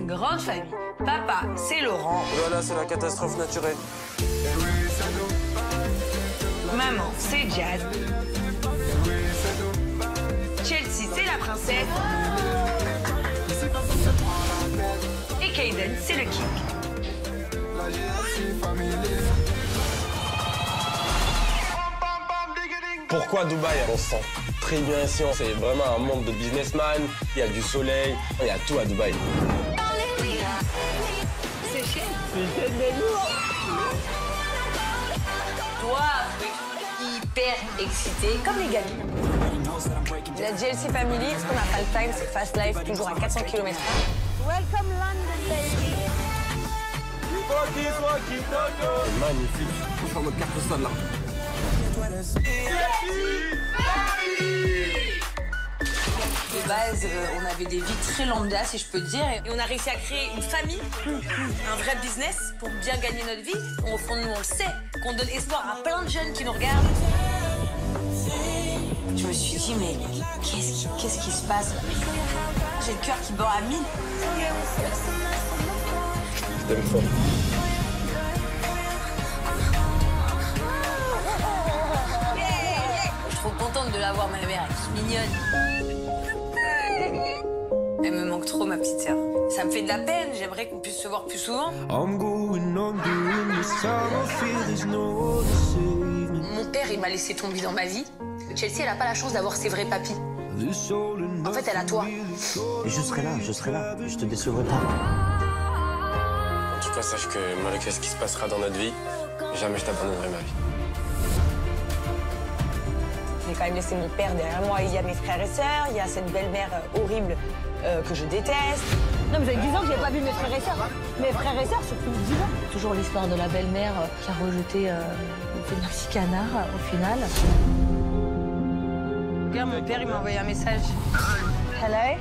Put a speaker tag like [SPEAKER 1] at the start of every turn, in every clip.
[SPEAKER 1] grande famille. Papa, c'est Laurent.
[SPEAKER 2] Voilà, c'est la catastrophe naturelle.
[SPEAKER 1] Maman, c'est Jazz. Chelsea, c'est la princesse. Et Kaden, c'est le king.
[SPEAKER 2] Pourquoi Dubaï? On se sent très bien ici. C'est vraiment un monde de businessman. Il y a du soleil, il y a tout à Dubaï.
[SPEAKER 1] C'est cher. Toi, hyper excité, comme les gamines. La GLC Family, ce qu'on n'a pas le time, c'est Fast Life, toujours à 400 km/h. Welcome London, baby.
[SPEAKER 2] C'est magnifique. Je suis en mode carte postale là.
[SPEAKER 1] De base, on avait des vies très lambda, si je peux dire. Et on a réussi à créer une famille, un vrai business pour bien gagner notre vie. Au fond de nous, on le sait, qu'on donne espoir à plein de jeunes qui nous regardent. Je me suis dit, mais qu'est-ce qui se passe? J'ai le cœur qui bat à 1000.
[SPEAKER 2] Je t'aime fort.
[SPEAKER 1] Je suis trop contente de l'avoir, ma mère, elle est mignonne. Elle me manque trop, ma petite sœur. Ça me fait de la peine, j'aimerais qu'on puisse se voir plus souvent. Mon père, il m'a laissé tomber dans ma vie. Chelsea, elle n'a pas la chance d'avoir ses vrais papis. En fait, elle a toi.
[SPEAKER 3] Et je serai là, je te décevrai pas.
[SPEAKER 2] En tout cas, sache que malgré ce qui se passera dans notre vie, jamais je t'abandonnerai ma vie.
[SPEAKER 1] J'ai quand même laissé mon père derrière moi. Il y a mes frères et sœurs, il y a cette belle-mère horrible que je déteste.
[SPEAKER 4] Non, mais ça fait 10 ans que j'ai pas vu mes frères et sœurs. Mes frères et sœurs, surtout 10 ans. Toujours l'histoire de la belle-mère qui a rejeté le petit canard au final.
[SPEAKER 1] Regarde, mon père, il m'a envoyé un message. Hello?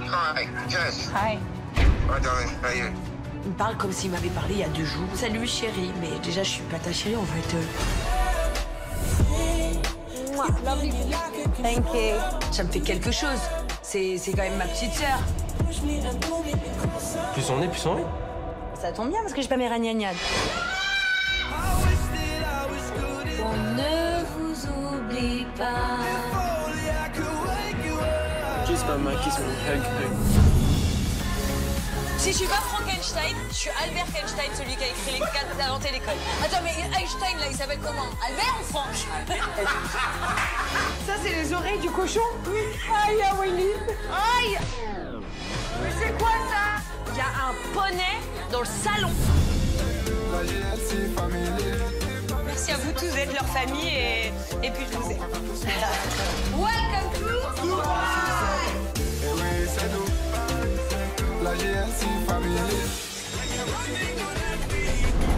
[SPEAKER 5] Hi, Jess.
[SPEAKER 1] Hi.
[SPEAKER 5] Hi, darling. How are you?
[SPEAKER 1] Il me parle comme s'il m'avait parlé il y a 2 jours. Salut, chérie. Mais déjà, je suis pas ta chérie, on va être... Thank you. Ça me fait quelque chose. C'est quand même ma petite sœur.
[SPEAKER 2] Plus on est, plus on est.
[SPEAKER 1] Ça tombe bien parce que j'ai pas mes ragnagnads. On ne vous oublie pas.
[SPEAKER 2] Kiss maman, kiss mon hug.
[SPEAKER 1] Si je suis pas Frankenstein, je suis Albert Einstein, celui qui a écrit qui a inventé l'école. Attends, mais Einstein, là, il s'appelle comment? Albert ou Franck? Ça, c'est les oreilles du cochon? Oui. Aïe, Willy. Aïe. Mais c'est quoi, ça? Il y a un poney dans le salon. Merci à vous tous d'être leur famille et puis je vous aime. Welcome to Dubaï.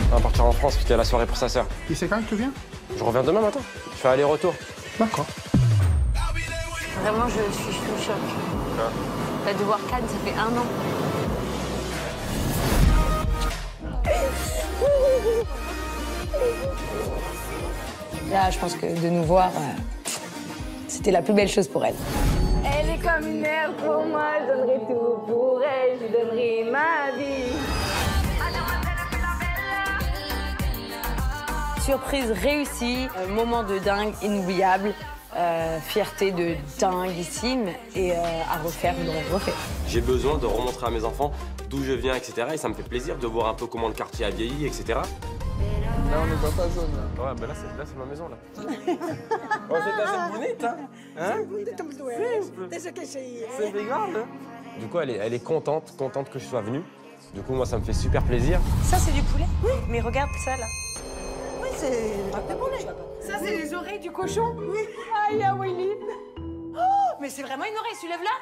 [SPEAKER 2] On va partir en France parce qu'il y a la soirée pour sa sœur.
[SPEAKER 6] Et c'est quand que tu viens?
[SPEAKER 2] Je reviens demain matin. Je fais aller-retour.
[SPEAKER 6] D'accord.
[SPEAKER 4] Vraiment, je suis sous le choc.
[SPEAKER 2] Hein?
[SPEAKER 4] T'as dû voir Cannes, ça fait 1 an.
[SPEAKER 1] Là, je pense que de nous voir, c'était la plus belle chose pour elle.
[SPEAKER 4] Elle est comme une mère pour moi, je donnerai tout pour elle, je lui donnerai ma vie.
[SPEAKER 1] Surprise réussie, moment de dingue, inoubliable, fierté de dinguissime et à refaire, on refait.
[SPEAKER 2] J'ai besoin de remontrer à mes enfants d'où je viens, etc. Et ça me fait plaisir de voir un peu comment le quartier a vieilli, etc.
[SPEAKER 6] Là, on n'est pas ta zone.
[SPEAKER 2] Ouais, ben là, c'est ma maison, là. Oh, c'est bonite, hein? C'est grave, hein? Du coup, elle est contente que je sois venu. Du coup, moi, ça me fait super plaisir.
[SPEAKER 1] Ça, c'est du poulet? Oui. Mais regarde ça, là.
[SPEAKER 4] Oui, c'est du poulet.
[SPEAKER 1] Ça, c'est les oreilles du cochon? Oui. Aïe, Willy. Oh, mais c'est vraiment une oreille, soulève-la.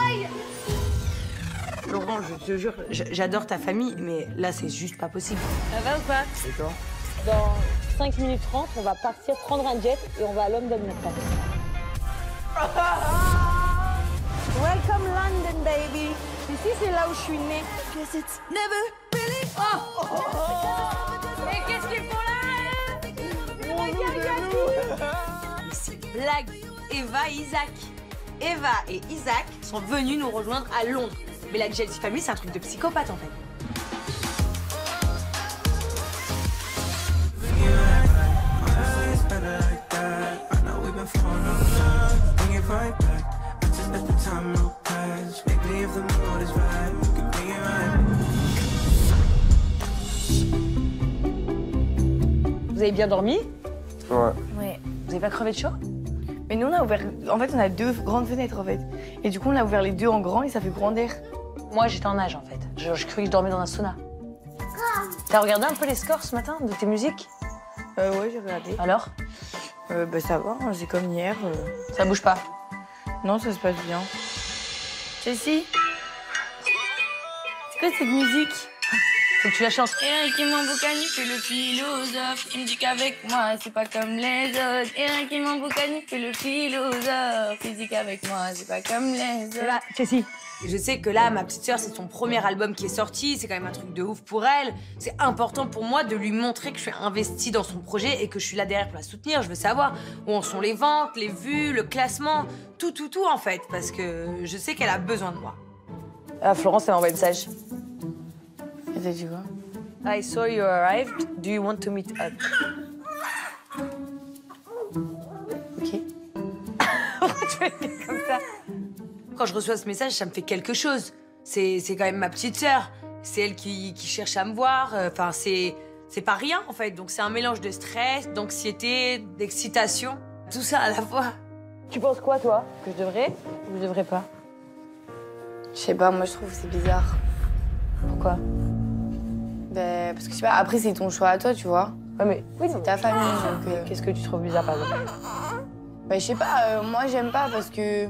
[SPEAKER 1] Aïe. Laurent, je te jure, j'adore ta famille, mais là, c'est juste pas possible.
[SPEAKER 4] Ça va ou pas?
[SPEAKER 6] Et toi?
[SPEAKER 4] Dans 5 minutes 30, on va partir prendre un jet et on va à London maintenant.
[SPEAKER 1] Welcome London, baby. Ici, c'est là où je suis née.
[SPEAKER 4] Mais qu'est-ce qu'ils font là?
[SPEAKER 1] C'est blague. Eva et Isaac. Eva et Isaac sont venus nous rejoindre à Londres. Mais la Jealousy Family, c'est un truc de psychopathe, en fait.
[SPEAKER 4] Vous avez bien dormi?
[SPEAKER 2] Ouais.
[SPEAKER 7] Ouais.
[SPEAKER 4] Vous avez pas crevé de chaud?
[SPEAKER 7] Mais nous, on a ouvert... En fait, on a 2 grandes fenêtres, en fait. Et du coup, on a ouvert les 2 en grand et ça fait grand air.
[SPEAKER 4] Moi, j'étais en nage, en fait. Je croyais que je dormais dans un sauna. T'as regardé un peu les scores ce matin de tes musiques?
[SPEAKER 7] Ouais, j'ai regardé.
[SPEAKER 4] Alors?
[SPEAKER 7] Bah ça va, hein, c'est comme hier.
[SPEAKER 4] Ça bouge pas?
[SPEAKER 7] Non, ça se passe bien. Jessie? C'est quoi cette musique?
[SPEAKER 4] Faut que tu la chantes.
[SPEAKER 7] Et un qui m'emboucane, il fait le philosophe. Il me dit qu'avec moi, c'est pas comme les autres. Et un qui m'emboucane, il fait le philosophe. Il dit qu'avec moi, c'est pas comme les autres.
[SPEAKER 4] Là, Jessie.
[SPEAKER 1] Je sais que là, ma petite sœur, c'est son premier album qui est sorti. C'est quand même un truc de ouf pour elle. C'est important pour moi de lui montrer que je suis investie dans son projet et que je suis là derrière pour la soutenir. Je veux savoir où en sont les ventes, les vues, le classement, tout en fait. Parce que je sais qu'elle a besoin de moi.
[SPEAKER 4] Ah, Florence, elle m'a envoyé un message.
[SPEAKER 7] Et t'as dit quoi?
[SPEAKER 4] I saw you arrived. Do you want to meet up?
[SPEAKER 7] Ok.
[SPEAKER 4] Pourquoi tu fais comme ça?
[SPEAKER 1] Quand je reçois ce message, ça me fait quelque chose. C'est quand même ma petite sœur. C'est elle qui cherche à me voir. Enfin, c'est pas rien, en fait. Donc, c'est un mélange de stress, d'anxiété, d'excitation. Tout ça à la fois.
[SPEAKER 4] Tu penses quoi, toi? Que je devrais ou je devrais pas?
[SPEAKER 7] Je sais pas, moi je trouve que c'est bizarre.
[SPEAKER 4] Pourquoi?
[SPEAKER 7] Ben, parce que je sais pas, après c'est ton choix à toi, tu vois.
[SPEAKER 4] Ouais, mais oui,
[SPEAKER 7] C'est ta famille, donc...
[SPEAKER 4] qu'est-ce que tu trouves bizarre, par exemple?
[SPEAKER 7] Ben, je sais pas, moi j'aime pas parce que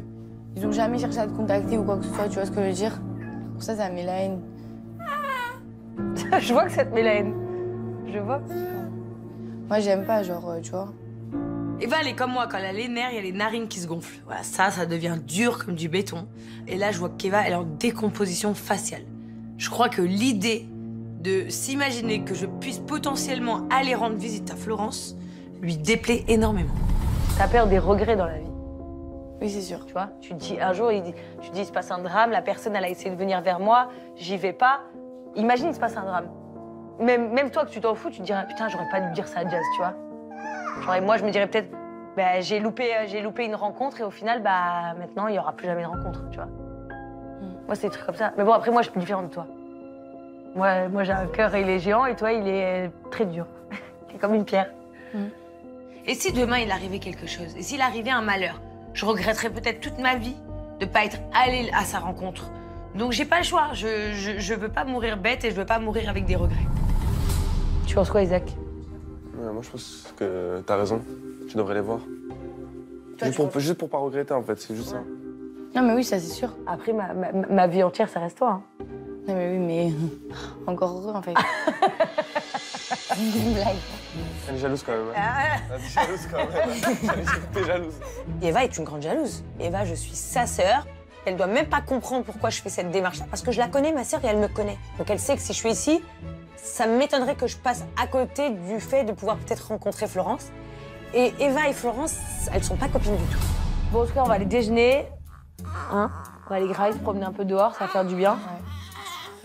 [SPEAKER 7] ils ont jamais cherché à te contacter ou quoi que ce soit, tu vois ce que je veux dire? Pour ça, ça me met la haine.
[SPEAKER 4] Je vois que ça te met la haine. Je vois.
[SPEAKER 7] Moi j'aime pas, genre, tu vois.
[SPEAKER 1] Eva, elle est comme moi. Quand elle a les nerfs, il y a les narines qui se gonflent. Voilà, ça devient dur comme du béton. Et là, je vois qu'Eva, elle est en décomposition faciale. Je crois que l'idée de s'imaginer que je puisse potentiellement aller rendre visite à Florence lui déplaît énormément.
[SPEAKER 4] T'as peur des regrets dans la vie.
[SPEAKER 7] Oui, c'est sûr.
[SPEAKER 4] Tu vois, tu te dis un jour, tu te dis il se passe un drame, la personne elle a essayé de venir vers moi, j'y vais pas. Imagine il se passe un drame. Même toi que tu t'en fous, tu te dirais putain j'aurais pas dû dire ça à Jazz, tu vois. Genre, et moi je me dirais peut-être bah, j'ai loupé une rencontre et au final bah maintenant il y aura plus jamais de rencontre, tu vois. Moi c'est des trucs comme ça. Mais bon après moi je suis différente de toi. Moi j'ai un cœur il est géant et toi il est très dur. Il est comme une pierre.
[SPEAKER 1] Et si demain il arrivait quelque chose? Et s'il arrivait un malheur? Je regretterais peut-être toute ma vie de pas être allée à sa rencontre. Donc j'ai pas le choix. Je veux pas mourir bête et je veux pas mourir avec des regrets.
[SPEAKER 4] Tu penses quoi, Isaac?
[SPEAKER 2] Moi, je pense que t'as raison. Tu devrais les voir.
[SPEAKER 7] Toi,
[SPEAKER 2] Juste pour pas regretter, en fait. C'est juste ça.
[SPEAKER 7] Non, mais oui, ça c'est sûr.
[SPEAKER 4] Après ma vie entière ça reste toi. Hein.
[SPEAKER 7] Non, mais oui, mais encore heureux en fait. C'est une blague.
[SPEAKER 2] Elle est jalouse quand même. Hein. Elle est jalouse quand même. T'es jalouse.
[SPEAKER 1] Eva est une grande jalouse. Eva, je suis sa sœur. Elle doit même pas comprendre pourquoi je fais cette démarche-là. Parce que je la connais, ma sœur, et elle me connaît. Donc elle sait que si je suis ici, ça m'étonnerait que je passe à côté du fait de pouvoir peut-être rencontrer Florence. Et Eva et Florence, elles sont pas copines du tout.
[SPEAKER 4] Bon, en tout cas, on va aller déjeuner. Hein? On va aller grailler, se promener un peu dehors, ça va faire du bien.
[SPEAKER 7] Ouais.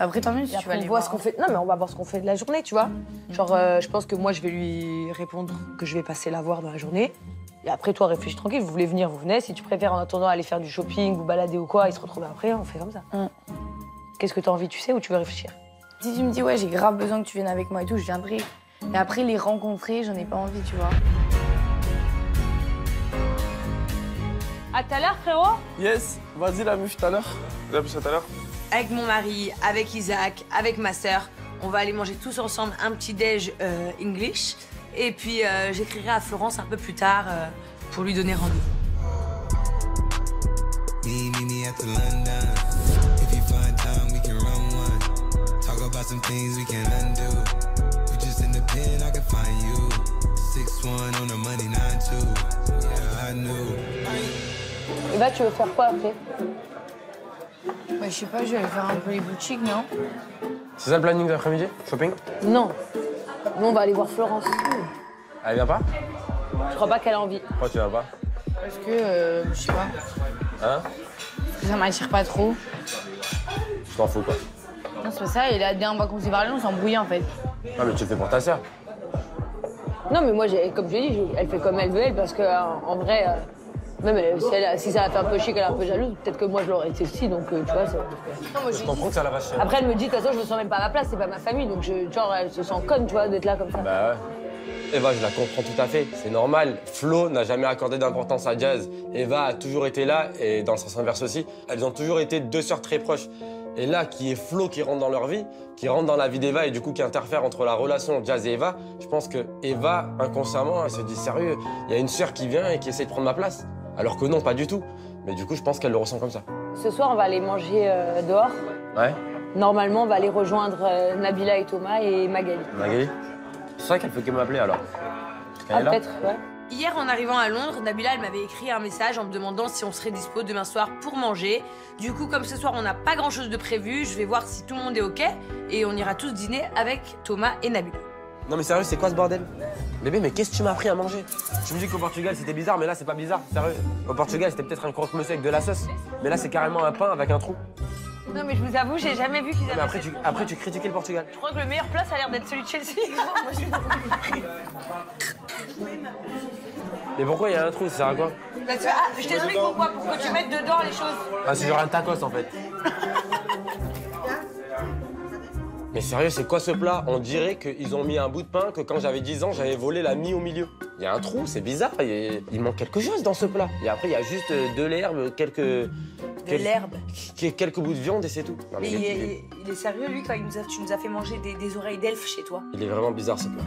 [SPEAKER 7] Après, tant mieux si
[SPEAKER 4] Et
[SPEAKER 7] tu vas
[SPEAKER 4] après,
[SPEAKER 7] aller
[SPEAKER 4] on voit
[SPEAKER 7] voir.
[SPEAKER 4] ce qu'on fait. Non, mais on va voir ce qu'on fait de la journée, tu vois. Genre, je pense que moi, je vais lui répondre que je vais passer la voir dans la journée. Et après, toi, réfléchis tranquille. Vous voulez venir, vous venez. Si tu préfères, en attendant, aller faire du shopping, vous balader ou quoi, et se retrouver après, on fait comme ça. Qu'est-ce que t'as envie, tu sais, ou tu veux réfléchir?
[SPEAKER 7] Si tu me dis, ouais, j'ai grave besoin que tu viennes avec moi et tout, je viendrai. Mais après, les rencontrer, j'en ai pas envie, tu vois.
[SPEAKER 4] À tout à l'heure, frérot.
[SPEAKER 6] Yes, vas-y la muf tout à l'heure.
[SPEAKER 2] La plus à tout à l'heure.
[SPEAKER 1] Avec mon mari, avec Isaac, avec ma sœur, on va aller manger tous ensemble un petit déj English. Et puis j'écrirai à Florence un peu plus tard pour lui donner rendez-vous.
[SPEAKER 8] Meet me at the London. If you find time, we can run one. Talk about some things we can undo. You just in the pen, I can find you. 6'1" on the money, 9'2". Yeah, I knew.
[SPEAKER 4] Et bah, tu veux faire quoi après?
[SPEAKER 7] Bah, je sais pas, je vais aller faire un peu les boutiques, non?
[SPEAKER 2] C'est ça le planning de l'après-midi? Shopping?
[SPEAKER 4] Non. Nous, on va aller voir Florence.
[SPEAKER 2] Elle vient pas?
[SPEAKER 4] Je crois pas qu'elle a envie.
[SPEAKER 2] Pourquoi tu viens pas?
[SPEAKER 7] Parce que, je sais pas.
[SPEAKER 2] Hein?
[SPEAKER 7] Parce que ça m'attire pas trop.
[SPEAKER 2] t'en fous, quoi.
[SPEAKER 7] Non, c'est pas ça, et la dernière fois qu'on s'est parlé, on s'est embrouillé en fait.
[SPEAKER 2] Ah, mais tu le fais pour ta sœur.
[SPEAKER 4] Non, mais moi, comme je l'ai dit, elle fait comme elle veut, elle, parce que en vrai, même si ça la fait un peu chier, qu'elle est un peu jalouse, peut-être que moi, je l'aurais été aussi, donc tu vois, c'est...
[SPEAKER 7] Non, moi,
[SPEAKER 2] Je comprends que ça la va chier.
[SPEAKER 4] Après, elle me dit, de toute façon, je me sens même pas à ma place, c'est pas ma famille, donc genre, elle se sent conne, tu vois, d'être là comme ça.
[SPEAKER 2] Bah ouais. Eva, je la comprends tout à fait, c'est normal. Flo n'a jamais accordé d'importance à Jazz. Eva a toujours été là, et dans le sens inverse aussi. Elles ont toujours été deux sœurs très proches. Et là, qui est Flo qui rentre dans leur vie, qui rentre dans la vie d'Eva et du coup qui interfère entre la relation Jazz et Eva, je pense que Eva, inconsciemment, elle se dit sérieux, il y a une sœur qui vient et qui essaie de prendre ma place. Alors que non, pas du tout. Mais du coup, je pense qu'elle le ressent comme ça.
[SPEAKER 4] Ce soir, on va aller manger dehors.
[SPEAKER 2] Ouais.
[SPEAKER 4] Normalement, on va aller rejoindre Nabila et Thomas et Magali.
[SPEAKER 2] Magali? C'est vrai qu'elle peut que m'appeler alors.
[SPEAKER 4] Ah, peut-être, ouais.
[SPEAKER 1] Hier, en arrivant à Londres, Nabila, elle m'avait écrit un message en me demandant si on serait dispo demain soir pour manger. Du coup, comme ce soir, on n'a pas grand-chose de prévu, je vais voir si tout le monde est OK et on ira tous dîner avec Thomas et Nabila.
[SPEAKER 2] Non mais sérieux, c'est quoi ce bordel? Bébé, mais qu'est-ce que tu m'as appris à manger? Tu me dis qu'au Portugal, c'était bizarre, mais là, c'est pas bizarre. Sérieux. Au Portugal, c'était peut-être un croque-monsieur avec de la sauce. Mais là, c'est carrément un pain avec un trou.
[SPEAKER 4] Non, mais je vous avoue, j'ai jamais vu qu'ils avaient...
[SPEAKER 2] Mais après, tu critiquais le Portugal.
[SPEAKER 4] Je crois que le meilleur plat, ça a l'air d'être celui de Chelsea.
[SPEAKER 2] Mais pourquoi il y a un trou? Ça sert à quoi?
[SPEAKER 4] Je t'explique pourquoi, pour que tu mettes dedans les choses.
[SPEAKER 2] Ah, c'est genre un tacos en fait. Mais sérieux, c'est quoi ce plat? On dirait qu'ils ont mis un bout de pain que quand j'avais 10 ans, j'avais volé la mie au milieu. Il y a un trou, c'est bizarre. Il manque quelque chose dans ce plat. Et après, il y a juste de l'herbe, quelques bouts de viande et c'est tout. Non,
[SPEAKER 1] Mais il est sérieux, lui, quand tu nous as fait manger des oreilles d'elfe chez toi?
[SPEAKER 2] Il est vraiment bizarre ce plat.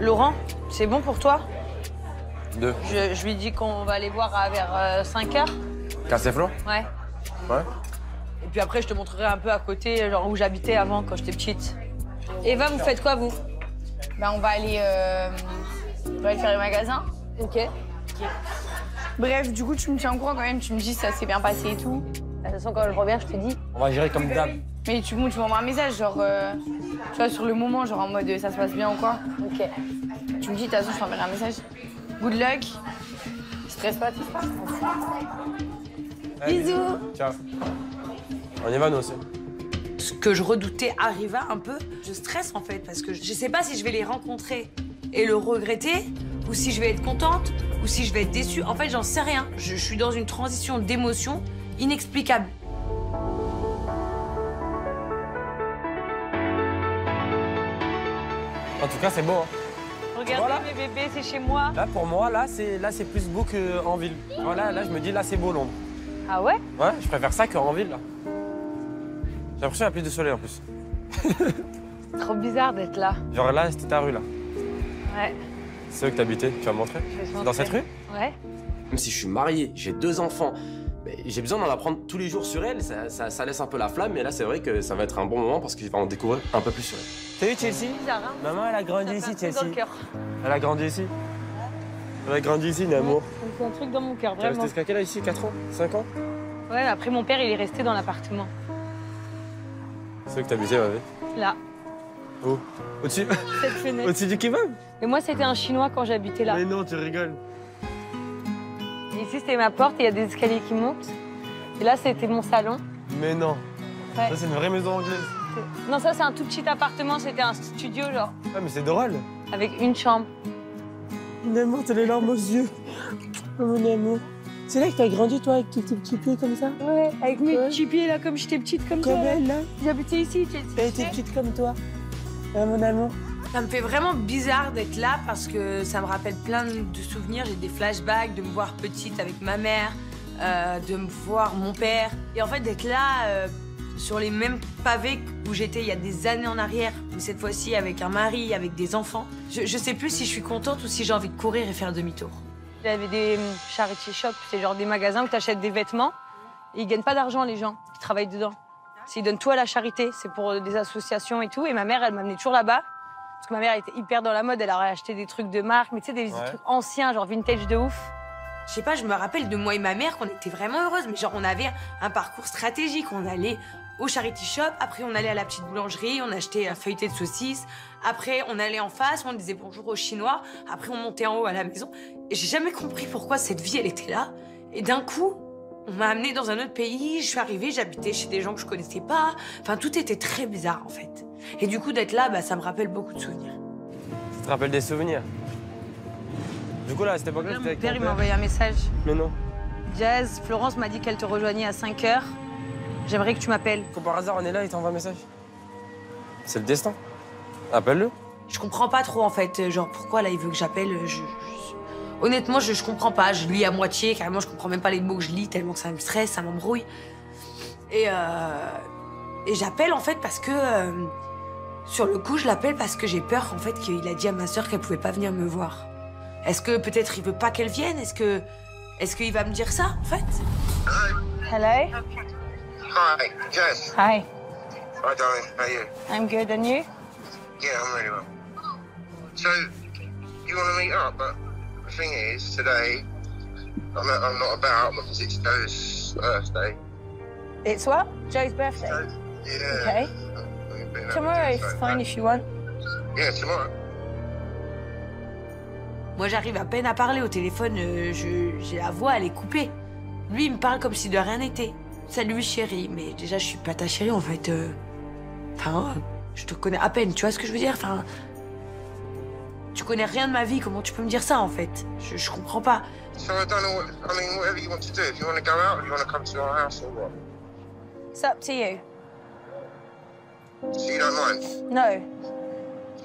[SPEAKER 4] Laurent, c'est bon pour toi?
[SPEAKER 2] Deux.
[SPEAKER 4] Je lui dis qu'on va aller voir vers 5h.
[SPEAKER 2] Casseflo?
[SPEAKER 4] Ouais.
[SPEAKER 2] Ouais.
[SPEAKER 4] Et puis après, je te montrerai un peu à côté, genre où j'habitais avant, quand j'étais petite. Eva, vous faites quoi, vous?
[SPEAKER 7] Bah, on va aller faire les magasins.
[SPEAKER 4] Ok.
[SPEAKER 7] Bref, du coup, tu me tiens au courant quand même, tu me dis si ça s'est bien passé et tout.
[SPEAKER 4] De toute façon, quand je reviens, je te dis.
[SPEAKER 2] On va gérer comme d'hab.
[SPEAKER 7] Mais tu m'envoies un message, genre, tu vois, sur le moment, genre en mode ça se passe bien ou quoi.
[SPEAKER 4] Ok.
[SPEAKER 7] Tu me dis, de toute façon, je t'enverrai un message. Good luck. Stresse pas, tu sais. Bisous.
[SPEAKER 2] Ciao. On y va, nous aussi.
[SPEAKER 1] Ce que je redoutais arriva un peu, je stresse en fait, parce que je sais pas si je vais les rencontrer et le regretter, ou si je vais être contente, ou si je vais être déçue. En fait, j'en sais rien. Je suis dans une transition d'émotions inexplicable.
[SPEAKER 2] En tout cas, c'est beau. Hein.
[SPEAKER 4] Regardez
[SPEAKER 2] Voilà.
[SPEAKER 4] mes bébés, c'est chez moi.
[SPEAKER 2] Là, pour moi, là, c'est plus beau qu'en ville. Voilà, là, je me dis, là, c'est beau, Londres.
[SPEAKER 4] Ah ouais?
[SPEAKER 2] Ouais, je préfère ça qu'en ville, là. J'ai l'impression qu'il y a plus de soleil, en plus.
[SPEAKER 4] Trop bizarre d'être là.
[SPEAKER 2] Genre là, c'était ta rue, là.
[SPEAKER 4] Ouais.
[SPEAKER 2] C'est où que t'habitais? Tu vas me montrer?
[SPEAKER 4] Je vais te
[SPEAKER 2] C'est dans
[SPEAKER 4] montrer.
[SPEAKER 2] cette rue?
[SPEAKER 4] Ouais.
[SPEAKER 2] Même si je suis marié, j'ai 2 enfants, mais j'ai besoin d'en apprendre tous les jours sur elle. Ça laisse un peu la flamme, mais là, c'est vrai que ça va être un bon moment parce qu'il va en découvrir un peu plus sur elle. T'as vu Chelsea?
[SPEAKER 4] Bizarre, hein?
[SPEAKER 2] Maman, elle a grandi
[SPEAKER 4] Ça
[SPEAKER 2] ici,
[SPEAKER 4] fait un truc dans le
[SPEAKER 2] Chelsea.
[SPEAKER 4] cœur.
[SPEAKER 2] Elle a grandi ici. Elle a grandi ici, Namour.
[SPEAKER 4] Ça me fait un truc dans mon cœur,
[SPEAKER 2] T'es
[SPEAKER 4] vraiment.
[SPEAKER 2] resté jusqu'à quel âge ici? 4 ans? 5 ans?
[SPEAKER 4] Ouais, après mon père, il est resté dans l'appartement.
[SPEAKER 2] C'est où que t'habitais, ma vie?
[SPEAKER 4] Là,
[SPEAKER 2] Où? Au-dessus?
[SPEAKER 4] cette fenêtre.
[SPEAKER 2] Au-dessus du kebab?
[SPEAKER 4] Et moi, c'était un Chinois quand j'habitais là.
[SPEAKER 2] Mais non, tu rigoles.
[SPEAKER 4] Et ici, c'était ma porte et il y a des escaliers qui montent. Et là, c'était mon salon.
[SPEAKER 2] Mais non.
[SPEAKER 4] Ouais.
[SPEAKER 2] Ça, c'est une vraie maison anglaise.
[SPEAKER 4] Non, ça, c'est un tout petit appartement. C'était un studio, genre,
[SPEAKER 2] Ah, mais c'est drôle.
[SPEAKER 4] avec une chambre.
[SPEAKER 3] Mon amour, t'as les larmes aux yeux. Oh, mon amour. C'est là que t'as grandi, toi, avec tous tes petits pieds comme ça?
[SPEAKER 4] Ouais, avec mes
[SPEAKER 3] Ouais.
[SPEAKER 4] petits pieds, là, comme j'étais petite, comme
[SPEAKER 3] Comme
[SPEAKER 4] toi.
[SPEAKER 3] elle, là.
[SPEAKER 4] J'habitais ici, tu
[SPEAKER 3] T'as été petite comme toi. Ah, mon amour.
[SPEAKER 1] Ça me fait vraiment bizarre d'être là parce que ça me rappelle plein de souvenirs. J'ai des flashbacks de me voir petite avec ma mère, de me voir mon père. Et en fait, d'être là sur les mêmes pavés où j'étais il y a des années en arrière, mais cette fois-ci avec un mari, avec des enfants. Je sais plus si je suis contente ou si j'ai envie de courir et faire demi-tour.
[SPEAKER 4] Il y avait des charity shops, c'est genre des magasins où tu achètes des vêtements et ils gagnent pas d'argent, les gens qui travaillent dedans. Ils donnent tout à la charité, c'est pour des associations et tout. Et ma mère, elle m'amenait toujours là-bas. Parce que ma mère était hyper dans la mode, elle aurait acheté des trucs de marque, mais tu sais, des trucs anciens, genre vintage de ouf.
[SPEAKER 1] Je sais pas, je me rappelle de moi et ma mère qu'on était vraiment heureuses, mais genre on avait un parcours stratégique. On allait au charity shop, après on allait à la petite boulangerie, on achetait un feuilleté de saucisses, après on allait en face, on disait bonjour aux Chinois, après on montait en haut à la maison. Et j'ai jamais compris pourquoi cette vie elle était là. Et d'un coup, On m'a amenée dans un autre pays, je suis arrivée, j'habitais chez des gens que je connaissais pas. Enfin, tout était très bizarre, en fait. Et du coup, d'être là, bah, ça me rappelle beaucoup de souvenirs.
[SPEAKER 2] Ça te rappelle des souvenirs? Du coup, là, à cette époque-là,
[SPEAKER 4] Mon père, il m'a envoyé un message.
[SPEAKER 2] Mais non.
[SPEAKER 4] Jazz, Florence m'a dit qu'elle te rejoignait à 5 h. J'aimerais que tu m'appelles.
[SPEAKER 2] Comme par hasard, on est là, il t'envoie un message. C'est le destin. Appelle-le.
[SPEAKER 1] Je comprends pas trop, en fait. Genre, pourquoi, là, il veut que j'appelle Honnêtement, je comprends pas. Je lis à moitié, carrément, je comprends même pas les mots que je lis, tellement que ça me stresse, ça m'embrouille. Et j'appelle, en fait, parce que... sur le coup, je l'appelle parce que j'ai peur, en fait, qu'il a dit à ma sœur qu'elle pouvait pas venir me voir. Est-ce que peut-être il veut pas qu'elle vienne? Est-ce qu'il va me dire ça, en fait?
[SPEAKER 4] Hello?
[SPEAKER 5] Hi, Jess.
[SPEAKER 4] Hi.
[SPEAKER 5] Hi, darling. How are you?
[SPEAKER 4] I'm good, and you?
[SPEAKER 5] Yeah, I'm really well. So, you want to meet up? But the thing is, today, I'm not about because it's Joe's birthday.
[SPEAKER 4] It's what? Joe's birthday?
[SPEAKER 5] So, yeah.
[SPEAKER 4] Okay.
[SPEAKER 5] We've been
[SPEAKER 4] Tomorrow
[SPEAKER 5] having
[SPEAKER 4] is
[SPEAKER 5] things like
[SPEAKER 4] fine
[SPEAKER 5] that.
[SPEAKER 4] if you want.
[SPEAKER 5] Yeah, tomorrow.
[SPEAKER 1] Moi, j'arrive à peine à parler au téléphone, j'ai la voix, elle est coupée. Lui, il me parle comme si de rien n'était. Salut, chérie. Mais déjà, je suis pas ta chérie, en fait. Enfin, je te connais à peine, tu vois ce que je veux dire? Enfin, tu connais rien de ma vie, comment tu peux me dire ça, en fait? Je comprends pas.
[SPEAKER 5] So I don't know what, I mean, whatever you want to do. If you want to go out, or you want to come to our house or what?
[SPEAKER 4] It's up to you.
[SPEAKER 5] So you don't mind?
[SPEAKER 4] No.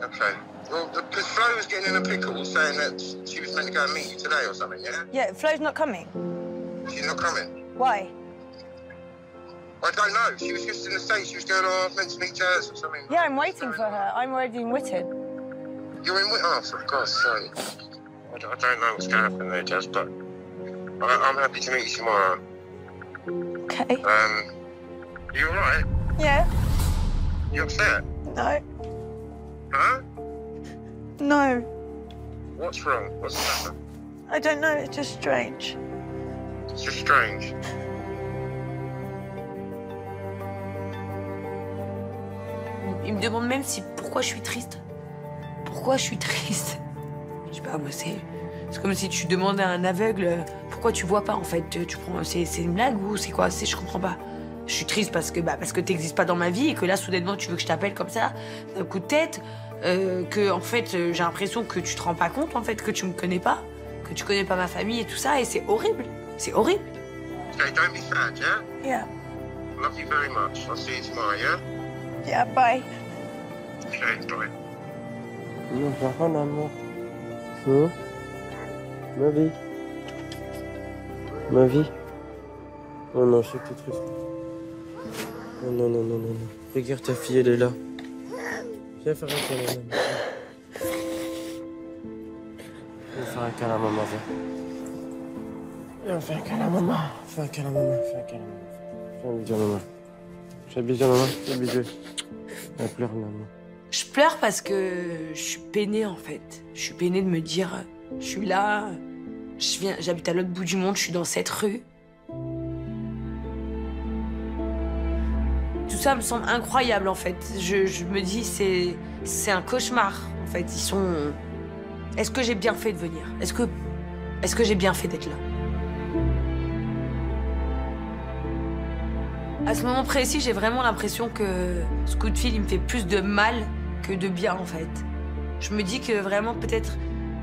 [SPEAKER 5] Okay. Well, because Flo was getting in a pickle saying that she was meant to go and meet you today or something, yeah?
[SPEAKER 4] Yeah, Flo's not coming.
[SPEAKER 5] She's not coming.
[SPEAKER 4] Why?
[SPEAKER 5] I don't know. She was just in the States. She was going, oh, I was meant to meet Jazz or something.
[SPEAKER 4] Yeah, I'm waiting for her. I'm already in Witten.
[SPEAKER 5] You're in Whitehall, oh, for God's sake. I don't know what's going to happen there, Jazz, but I'm happy to meet you tomorrow.
[SPEAKER 4] Okay.
[SPEAKER 5] You all right?
[SPEAKER 4] Yeah.
[SPEAKER 5] You upset?
[SPEAKER 4] No.
[SPEAKER 5] Huh?
[SPEAKER 4] No.
[SPEAKER 5] What's wrong? What's the matter?
[SPEAKER 4] I don't know. It's just strange.
[SPEAKER 5] It's just strange.
[SPEAKER 1] Il me demande même pourquoi je suis triste. Pourquoi je suis triste? Je sais pas, moi, c'est comme si tu demandais à un aveugle pourquoi tu vois pas, en fait. C'est une blague ou c'est quoi? Je comprends pas. Je suis triste parce que t'existes pas dans ma vie et que là, soudainement, tu veux que je t'appelle comme ça, d'un coup de tête, que, en fait, j'ai l'impression que tu te rends pas compte, en fait, que tu me connais pas, que tu connais pas ma famille et tout ça, et c'est horrible. C'est horrible.
[SPEAKER 5] Okay, don't be sad, yeah?
[SPEAKER 4] Yeah.
[SPEAKER 5] Love you very much. I'll see you tomorrow, yeah?
[SPEAKER 4] Yeah, bye.
[SPEAKER 5] Okay, bye.
[SPEAKER 2] Non, pleure pas, maman. Hein? Ma vie. Ma vie. Oh non, je sais que t'es triste. Oh non, non, non, non, non. Regarde, ta fille, elle est là. Viens faire un câlin à maman. Viens faire un câlin à maman, viens. Viens, fais un câlin à maman. Fais un câlin à maman, fais un câlin à maman. Fais un bisou à maman. Fais un bisou à maman, fais un bisou. Elle pleure, maman.
[SPEAKER 1] Je pleure parce que je suis peinée, en fait. Je suis peinée de me dire, je suis là, j'habite à l'autre bout du monde, je suis dans cette rue. Tout ça me semble incroyable, en fait. Je me dis, c'est un cauchemar, en fait. Ils sont... Est-ce que j'ai bien fait de venir? Est-ce que j'ai bien fait d'être là? À ce moment précis, j'ai vraiment l'impression que ce coup de fil, il me fait plus de mal que de bien, en fait. Je me dis que vraiment, peut-être,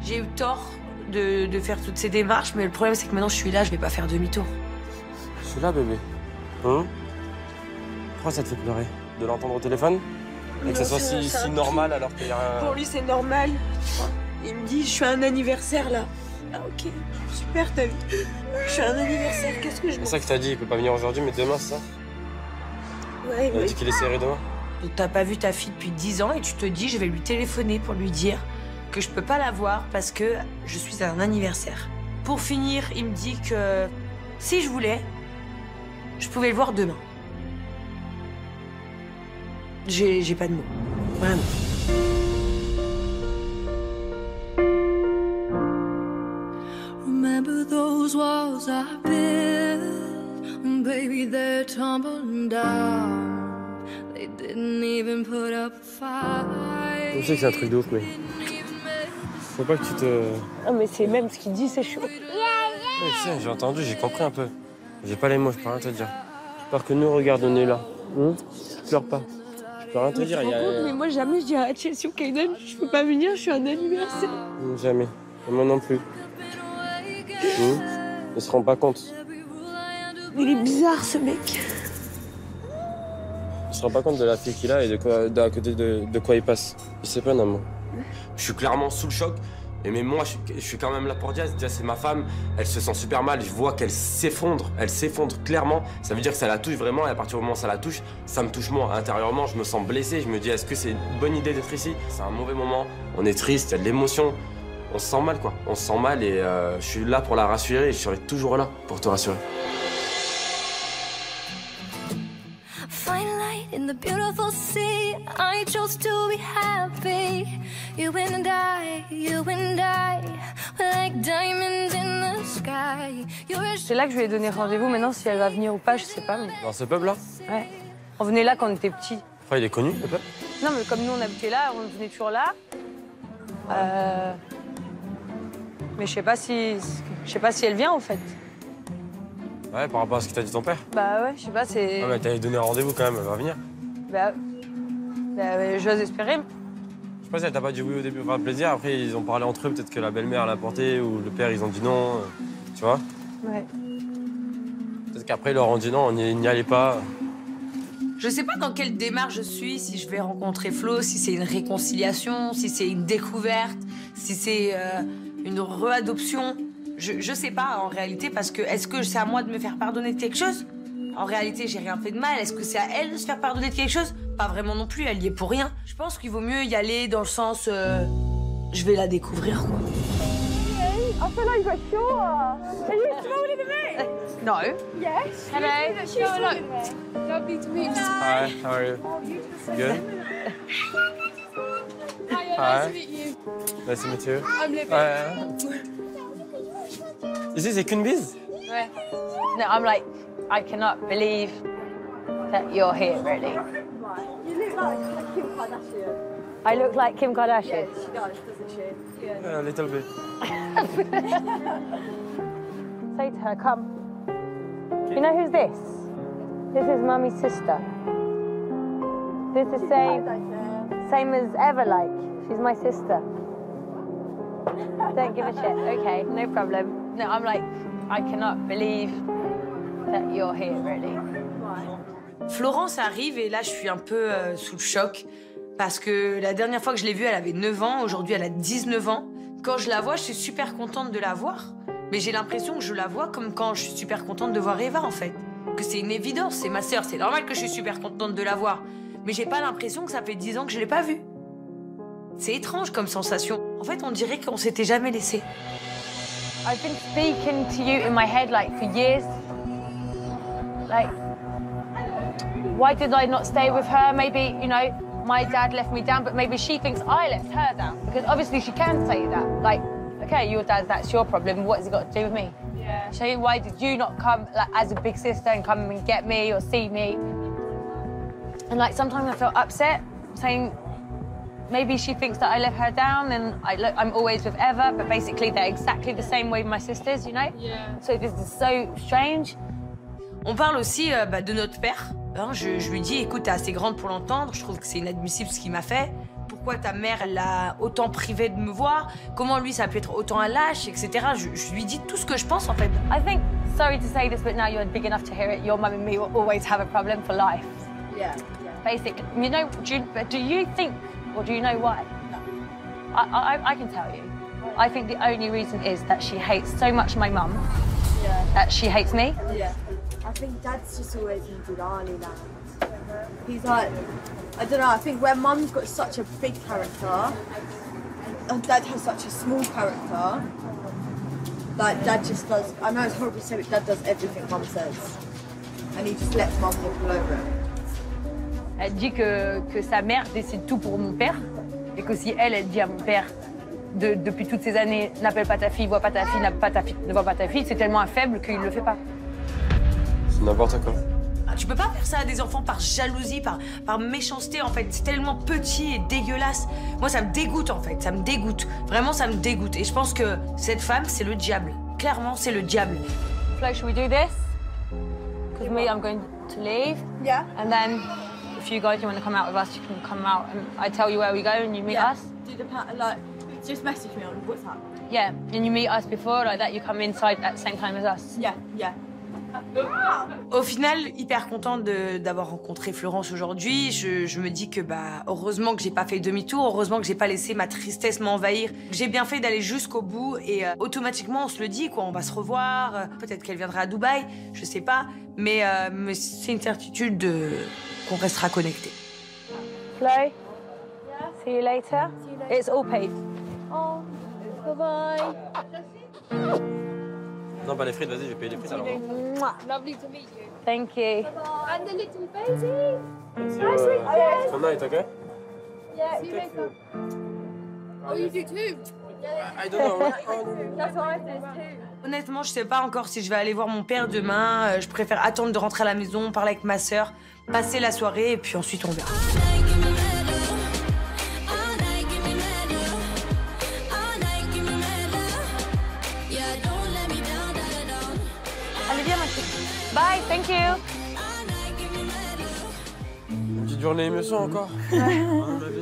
[SPEAKER 1] j'ai eu tort de faire toutes ces démarches, mais le problème, c'est que maintenant, je suis là, je vais pas faire demi-tour.
[SPEAKER 2] Je suis là, bébé. Hein? Pourquoi ça te fait pleurer? De l'entendre au téléphone? Et que ça soit si normal alors qu'il y a un...
[SPEAKER 3] Pour lui, c'est normal. Il me dit, je suis à un anniversaire, là. Ah, ok. Super, t'as vu. Je suis à un anniversaire, qu'est-ce que je...
[SPEAKER 2] C'est ça que t'as dit, il peut pas venir aujourd'hui, mais demain, c'est ça?
[SPEAKER 3] Ouais,
[SPEAKER 2] Il a dit qu'il essaierait demain.
[SPEAKER 1] Donc, t'as pas vu ta fille depuis 10 ans et tu te dis, je vais lui téléphoner pour lui dire que je peux pas la voir parce que je suis à un anniversaire. Pour finir, il me dit que si je voulais, je pouvais le voir demain. J'ai pas de mots. Vraiment.
[SPEAKER 7] Remember those walls I built, baby, they're tumbling down. They didn't even put up a fight.
[SPEAKER 2] Je sais que c'est un truc de ouf, mais... Faut pas que tu te...
[SPEAKER 3] Ah, mais c'est même ce qu'il dit, c'est chaud.
[SPEAKER 2] Ouais, je sais, j'ai entendu, j'ai compris un peu. J'ai pas les mots, je peux rien te dire. J'espère que nous, regarde, on est là. Pleure pas. Je peux rien te dire.
[SPEAKER 3] Mais moi, jamais je dirais à Chelsea ou Kaiden, je peux pas venir, je suis un anniversaire.
[SPEAKER 2] Jamais. Et moi non plus. Ils se rendent pas compte.
[SPEAKER 3] Il est bizarre, ce mec.
[SPEAKER 2] Il se rend pas compte de la fille qu'il a et à côté de quoi il passe. Il sait pas, non. Je suis clairement sous le choc. Mais moi, je suis quand même là pour Diaz. Diaz, c'est ma femme. Elle se sent super mal. Je vois qu'elle s'effondre. Elle s'effondre clairement. Ça veut dire que ça la touche vraiment. Et à partir du moment où ça la touche, ça me touche moi. Intérieurement, je me sens blessé. Je me dis, est-ce que c'est une bonne idée d'être ici? C'est un mauvais moment. On est triste, il y a de l'émotion. On se sent mal, quoi. On se sent mal et je suis là pour la rassurer. Et je serai toujours là pour te rassurer.
[SPEAKER 9] In the beautiful sea, I chose to be happy. You and I, we're like diamonds in the sky.
[SPEAKER 4] C'est là que je lui ai donné rendez-vous. Maintenant, si elle va venir ou pas, je sais pas. Mais...
[SPEAKER 2] Dans ce pub-là?
[SPEAKER 4] Ouais. On venait là quand on était petits.
[SPEAKER 2] Enfin, il est connu, le pub?
[SPEAKER 4] Non, mais comme nous, on habitait là, on venait toujours là. Mais je sais pas si elle vient, en fait.
[SPEAKER 2] Ouais, par rapport à ce que t'a dit ton père?
[SPEAKER 4] Bah ouais, je sais pas, c'est...
[SPEAKER 2] Non, mais t'avais donné un rendez-vous quand même, elle va venir.
[SPEAKER 4] Bah j'ose espérer.
[SPEAKER 2] Je sais pas si elle t'a pas dit oui au début pour faire plaisir, après ils ont parlé entre eux, peut-être que la belle-mère l'a porté ou le père ils ont dit non, tu vois?
[SPEAKER 4] Ouais.
[SPEAKER 2] Peut-être qu'après ils leur ont dit non, on n'y allait pas.
[SPEAKER 1] Je sais pas dans quelle démarche je suis, si je vais rencontrer Flo, si c'est une réconciliation, si c'est une découverte, si c'est une réadoption. Je sais pas en réalité, parce que est-ce que c'est à moi de me faire pardonner de quelque chose? En réalité, j'ai rien fait de mal. Est-ce que c'est à elle de se faire pardonner de quelque chose? Pas vraiment non plus, elle y est pour rien. Je pense qu'il vaut mieux y aller dans le sens... je vais la découvrir, quoi.
[SPEAKER 3] I feel like you're sure. Are you smaller than me?
[SPEAKER 4] No.
[SPEAKER 3] Yes.
[SPEAKER 4] Hello.
[SPEAKER 3] She's smaller than me. Lovely to meet you.
[SPEAKER 2] Hi, how are you? Good?
[SPEAKER 3] Hiya,
[SPEAKER 2] Hi.
[SPEAKER 3] nice to meet you.
[SPEAKER 2] Nice to meet you.
[SPEAKER 3] I'm Libby.
[SPEAKER 2] Ici, c'est qu'une bise?
[SPEAKER 4] Ouais. No, I'm like, I cannot believe that you're here, really.
[SPEAKER 3] You look like Kim Kardashian.
[SPEAKER 4] I look like Kim Kardashian?
[SPEAKER 3] Yeah, she does, doesn't she? Yeah.
[SPEAKER 2] Yeah, a little bit.
[SPEAKER 4] Say to her, come. You know who's this? This is Mummy's sister. This is same as ever, like. She's my sister. Don't give a shit. Okay, no problem. No, I'm like, I cannot believe that you're here, really.
[SPEAKER 1] Florence arrive et là, je suis un peu sous le choc. Parce que la dernière fois que je l'ai vue, elle avait 9 ans. Aujourd'hui, elle a 19 ans. Quand je la vois, je suis super contente de la voir. Mais j'ai l'impression que je la vois comme quand je suis super contente de voir Eva, en fait. Que c'est une évidence, c'est ma sœur. C'est normal que je suis super contente de la voir. Mais j'ai pas l'impression que ça fait 10 ans que je l'ai pas vue. C'est étrange comme sensation. En fait, on dirait qu'on s'était jamais laissé.
[SPEAKER 4] I've been speaking to you in my head, like, for years. Like, why did I not stay with her? Maybe, you know, my dad left me down, but maybe she thinks I left her down. Because obviously she can say that. Like, okay, your dad, that's your problem. What has it got to do with me?
[SPEAKER 3] Yeah.
[SPEAKER 4] Shay, why did you not come, like, as a big sister and come and get me or see me? And, like, sometimes I feel upset, saying, maybe she thinks that I let her down and I'm always with Eva, but basically they're exactly the same way with my sisters, you know?
[SPEAKER 3] Yeah.
[SPEAKER 4] So this is so strange.
[SPEAKER 1] On parle aussi de notre père. Hein, je lui dis, écoute, t'es assez grande pour l'entendre. Je trouve que c'est inadmissible ce qu'il m'a fait. Pourquoi ta mère, elle l'a autant privé de me voir? Comment lui, ça a pu être autant un lâche, etc. Je lui dis tout ce que je pense, en fait.
[SPEAKER 4] I think, sorry to say this, but now you're big enough to hear it, your mum and me will always have a problem for life.
[SPEAKER 3] Yeah.
[SPEAKER 4] Basically, you know, do you think, or do you know why? No. I can tell you. I think the only reason is that she hates so much my mum, that she hates me.
[SPEAKER 3] Yeah. I think Dad's just always in Durali land. He's like, I don't know, I think where Mum's got such a big character, and Dad has such a small character, like Dad just does, I know it's horrible to say, but Dad does everything Mum says. And he just lets Mum walk all over it.
[SPEAKER 4] Elle dit que sa mère décide tout pour mon père, et que si elle dit à mon père, depuis toutes ces années, n'appelle pas ta fille, vois pas ta fille, n'appelle pas ta fille, ne vois pas ta fille, c'est tellement faible qu'il ne le fait pas.
[SPEAKER 2] C'est n'importe quoi.
[SPEAKER 1] Tu peux pas faire ça à des enfants par jalousie, par méchanceté, en fait. C'est tellement petit et dégueulasse. Moi, ça me dégoûte, en fait. Ça me dégoûte. Vraiment, ça me dégoûte. Et je pense que cette femme, c'est le diable. Clairement, c'est le diable.
[SPEAKER 4] Flo, should we do this? me, I'm going to leave.
[SPEAKER 3] Yeah.
[SPEAKER 4] And then if you guys want to come out with us, you can come out and I tell you where we go and you meet us.
[SPEAKER 3] Do the like, just message me on WhatsApp.
[SPEAKER 4] Yeah, and you meet us before, like that, you come inside at the same time as us.
[SPEAKER 3] Yeah, yeah.
[SPEAKER 1] Au final, hyper contente d'avoir rencontré Florence aujourd'hui. Je me dis que heureusement que j'ai pas fait demi-tour, heureusement que j'ai pas laissé ma tristesse m'envahir. J'ai bien fait d'aller jusqu'au bout et automatiquement on se le dit quoi, on va se revoir. Peut-être qu'elle viendra à Dubaï, je sais pas, mais c'est une certitude qu'on restera connectés.
[SPEAKER 4] Flo, see you later. It's all paid.
[SPEAKER 3] Oh, bye-bye.
[SPEAKER 2] Non, les frites, vas-y, je vais payer les frites alors.
[SPEAKER 3] Lovely to meet you.
[SPEAKER 4] Thank you.
[SPEAKER 3] And the little baby.
[SPEAKER 2] Nice
[SPEAKER 3] weekend.
[SPEAKER 2] Good night, okay?
[SPEAKER 3] Yeah, see you later. Oh, you do too?
[SPEAKER 2] I don't know.
[SPEAKER 3] That's what I did too.
[SPEAKER 1] Honnêtement, je sais pas encore si je vais aller voir mon père demain. Je préfère attendre de rentrer à la maison, parler avec ma sœur, passer la soirée et puis ensuite on verra.
[SPEAKER 4] Allez, viens, ma chérie. Bye, thank you.
[SPEAKER 2] Une petite journée émotion encore.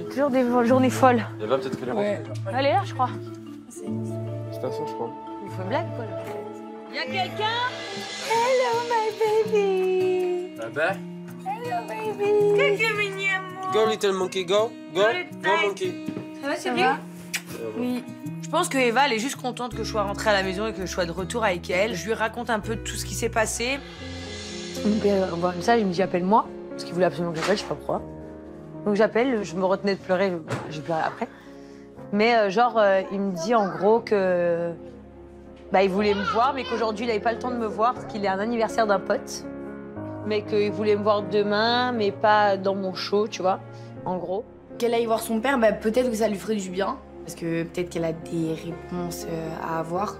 [SPEAKER 4] Toujours des journées folles.
[SPEAKER 2] Eva, peut-être qu'elle est rentrée.
[SPEAKER 4] Elle est là, je crois.
[SPEAKER 2] Station, je crois.
[SPEAKER 4] Il faut une blague, quoi, là. Y'a quelqu'un?
[SPEAKER 1] Hello, my baby.
[SPEAKER 2] Baba.
[SPEAKER 1] Hello, baby. Coucou, mignon.
[SPEAKER 2] Go, little monkey, go. Go, go, monkey.
[SPEAKER 1] Ça va, c'est bien? Oui. Je pense que Eva, elle est juste contente que je sois rentrée à la maison et que je sois de retour avec elle. Je lui raconte un peu tout ce qui s'est passé.
[SPEAKER 4] Mon père envoie un message, il me dit appelle-moi, parce qu'il voulait absolument que j'appelle, je sais pas pourquoi. Donc j'appelle, je me retenais de pleurer, j'ai pleuré après. Mais il me dit en gros que il voulait me voir, mais qu'aujourd'hui il n'avait pas le temps de me voir parce qu'il est un anniversaire d'un pote. Mais qu'il voulait me voir demain, mais pas dans mon show, tu vois, en gros.
[SPEAKER 10] Qu'elle aille voir son père, peut-être que ça lui ferait du bien. Parce que peut-être qu'elle a des réponses à avoir,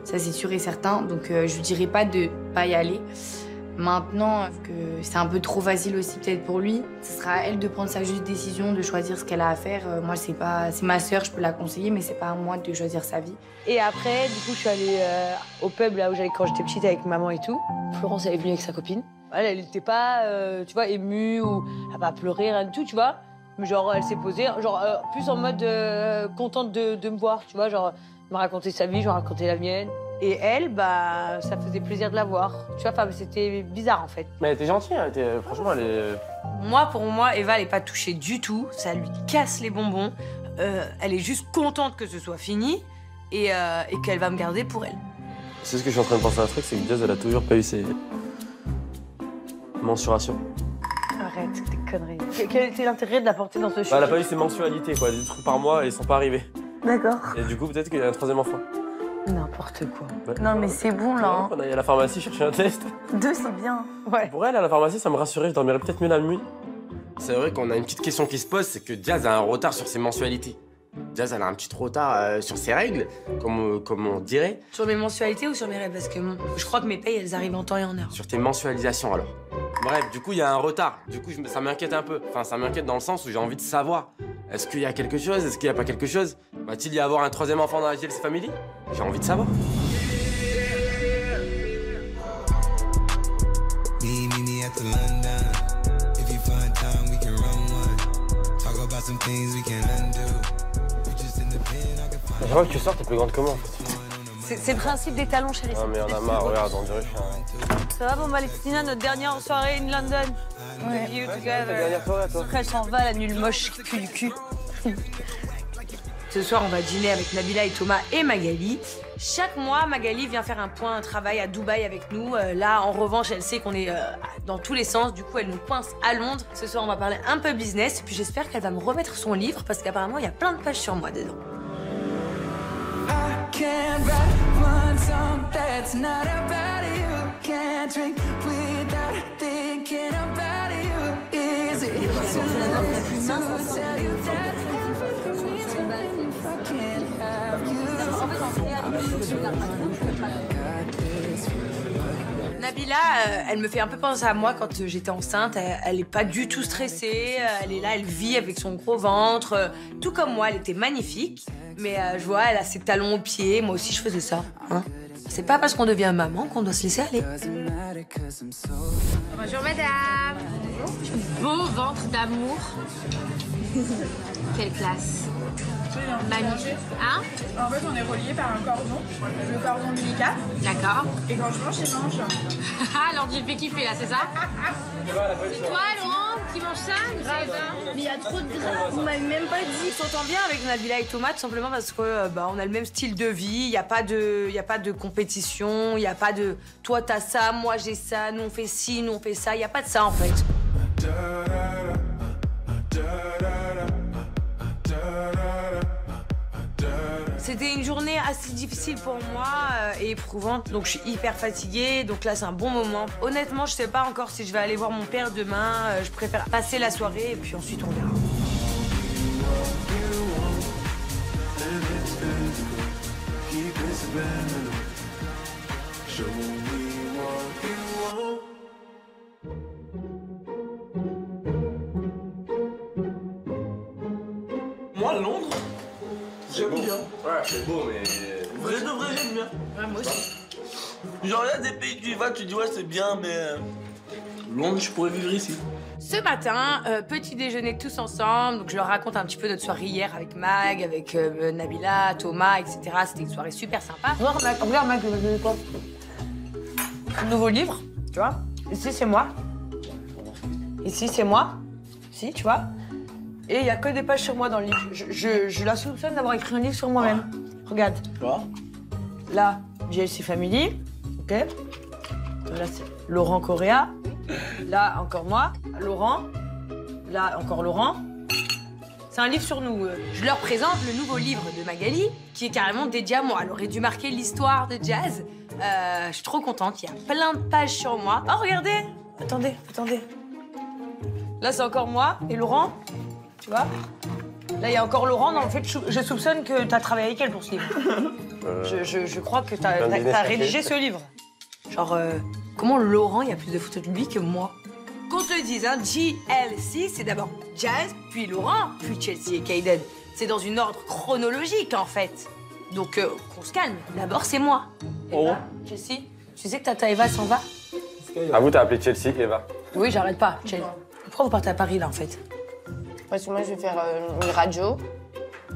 [SPEAKER 10] ça c'est sûr et certain. Donc je lui dirais pas de pas y aller. Maintenant que c'est un peu trop facile aussi peut-être pour lui, ce sera à elle de prendre sa juste décision, de choisir ce qu'elle a à faire. Moi c'est ma sœur, je peux la conseiller, mais c'est pas à moi de choisir sa vie.
[SPEAKER 4] Et après, du coup, je suis allée au pub là où j'allais quand j'étais petite avec maman et tout. Florence elle est venue avec sa copine. Elle était pas, tu vois, émue ou elle a pas pleuré, rien du tout, tu vois. Mais genre, elle s'est posée, plus en mode contente de me voir, tu vois, elle m'a raconté sa vie, je lui ai raconté la mienne. Et elle, ça faisait plaisir de la voir. Tu vois, c'était bizarre, en fait.
[SPEAKER 2] Mais elle était gentille, franchement, elle est...
[SPEAKER 1] Pour moi, Eva, elle est pas touchée du tout. Ça lui casse les bonbons. Elle est juste contente que ce soit fini et qu'elle va me garder pour elle.
[SPEAKER 2] C'est ce que je suis en train de penser à un truc, c'est que Jazz, elle a toujours pas eu ses mensurations.
[SPEAKER 4] Arrête, des conneries. Quel était l'intérêt de la porter dans ce show?
[SPEAKER 2] Elle a pas eu ses mensualités, quoi. Des trucs par mois et ils sont pas arrivés.
[SPEAKER 4] D'accord.
[SPEAKER 2] Et du coup, peut-être qu'il y a un troisième enfant.
[SPEAKER 4] N'importe quoi.
[SPEAKER 2] Ouais.
[SPEAKER 10] Non mais c'est bon là.
[SPEAKER 2] On aille à la pharmacie chercher un test.
[SPEAKER 10] 2 c'est bien.
[SPEAKER 4] Ouais.
[SPEAKER 2] Pour elle, à la pharmacie, ça me rassurait, je dormirais peut-être mieux la nuit. C'est vrai qu'on a une petite question qui se pose, c'est que Jazz a un retard sur ses mensualités. Jazz, elle a un petit retard sur ses règles, comme on dirait.
[SPEAKER 1] Sur mes mensualités ou sur mes rêves? Parce que je crois que mes payes, elles arrivent en temps et en heure.
[SPEAKER 2] Sur tes mensualisations, alors. Bref, du coup, il y a un retard. Du coup, ça m'inquiète un peu. Enfin, ça m'inquiète dans le sens où j'ai envie de savoir. Est-ce qu'il y a quelque chose? Est-ce qu'il n'y a pas quelque chose? Va-t-il y avoir un troisième enfant dans la JLC Family? J'ai envie de savoir.
[SPEAKER 8] Me at the London. If you find time, we can run one. Talk about some things we can undo. We just in the pen, I can find.
[SPEAKER 2] Je vois que tu sors, t'es plus grande que moi, en fait.
[SPEAKER 4] C'est le principe des talons, chérie.
[SPEAKER 2] Non, mais on a marre, regarde, on dirait que je suis un...
[SPEAKER 4] Ça va, bon, Valentina, notre dernière soirée in London.
[SPEAKER 10] Ouais.
[SPEAKER 4] You
[SPEAKER 2] Ta
[SPEAKER 4] together.
[SPEAKER 2] dernière soirée, toi.
[SPEAKER 4] Après, elle s'en va, la nulle moche qui pue du cul.
[SPEAKER 1] Ce soir, on va dîner avec Nabila et Thomas et Magali. Chaque mois, Magali vient faire un point, un travail à Dubaï avec nous. Là, en revanche, elle sait qu'on est dans tous les sens. Du coup, elle nous coince à Londres. Ce soir, on va parler un peu business. Et puis, j'espère qu'elle va me remettre son livre parce qu'apparemment, il y a plein de pages sur moi dedans.
[SPEAKER 11] Can't write one song that's not about you. Can't drink without thinking about you. Is it too late to tell you that everything's fine if I can't have you?
[SPEAKER 1] Nabila, elle me fait un peu penser à moi quand j'étais enceinte. Elle est pas du tout stressée. Elle est là, elle vit avec son gros ventre. Tout comme moi, elle était magnifique. Mais je vois, elle a ses talons aux pieds. Moi aussi, je faisais ça. Hein. C'est pas parce qu'on devient maman qu'on doit se laisser aller.
[SPEAKER 7] Bonjour madame. Beau ventre d'amour. Quelle classe. Magnifique. Hein?
[SPEAKER 12] En fait, on est reliés par un cordon, le cordon ombilical.
[SPEAKER 7] D'accord.
[SPEAKER 12] Et quand je mange, il mange.
[SPEAKER 7] Alors tu fais kiffer là, c'est ça? C'est toi, Laurent, qui mange ça?
[SPEAKER 3] Mais il y a trop de gras, vous m'avez même pas dit.
[SPEAKER 1] On s'entend bien avec Nabila et Thomas, tout simplement parce que on a le même style de vie, il n'y a pas de compétition, il n'y a pas de toi t'as ça, moi j'ai ça, nous on fait ci, nous on fait ça, il n'y a pas de ça en fait. C'était une journée assez difficile pour moi et éprouvante, donc je suis hyper fatiguée, donc là c'est un bon moment. Honnêtement, je sais pas encore si je vais aller voir mon père demain, je préfère passer la soirée et puis ensuite on verra.
[SPEAKER 6] Moi, Londres, j'aime bien.
[SPEAKER 2] Ouais, c'est beau, mais...
[SPEAKER 6] Vrai de vrai, j'aime bien.
[SPEAKER 1] Ouais, moi aussi.
[SPEAKER 6] Genre, il y a des pays, tu y vas, tu dis ouais, c'est bien, mais... Londres, je pourrais vivre ici.
[SPEAKER 1] Ce matin, petit déjeuner tous ensemble, donc je leur raconte un petit peu notre soirée hier avec Mag, avec Nabila, Thomas, etc. C'était une soirée super sympa.
[SPEAKER 4] Regarde, Mag, quoi? Un nouveau livre, tu vois. Ici, c'est moi. Ici, c'est moi. Ici, tu vois. Et il n'y a que des pages sur moi dans le livre. Je la soupçonne d'avoir écrit un livre sur moi-même. Regarde.
[SPEAKER 6] Tu vois?
[SPEAKER 4] Là, JLC Family. OK. Là, c'est Laurent Correa. Là, encore moi. Laurent. Là, encore Laurent. C'est un livre sur nous.
[SPEAKER 1] Je leur présente le nouveau livre de Magali, qui est carrément dédié à moi. Elle aurait dû marquer l'histoire de Jazz. Je suis trop contente. Il y a plein de pages sur moi. Oh, regardez.
[SPEAKER 4] Attendez. Là, c'est encore moi et Laurent. Tu vois? Là, il y a encore Laurent. En fait, je soupçonne que tu as travaillé avec elle pour ce livre. Je crois que tu as rédigé ce livre.
[SPEAKER 1] Genre, comment Laurent, il y a plus de photos de lui que moi? Qu'on te le dise, hein, JLC, c'est d'abord Jazz, puis Laurent, puis Chelsea et Kayden. C'est dans une ordre chronologique, en fait. Donc, qu'on se calme. D'abord, c'est moi.
[SPEAKER 4] Eva, Chelsea, tu sais que Tata Eva s'en va?
[SPEAKER 2] Ah, vous t'as appelé Chelsea, Eva?
[SPEAKER 4] Oui, j'arrête pas, Chelsea. Pourquoi vous partez à Paris, là, en fait?
[SPEAKER 13] Parce que moi, je vais faire une radio.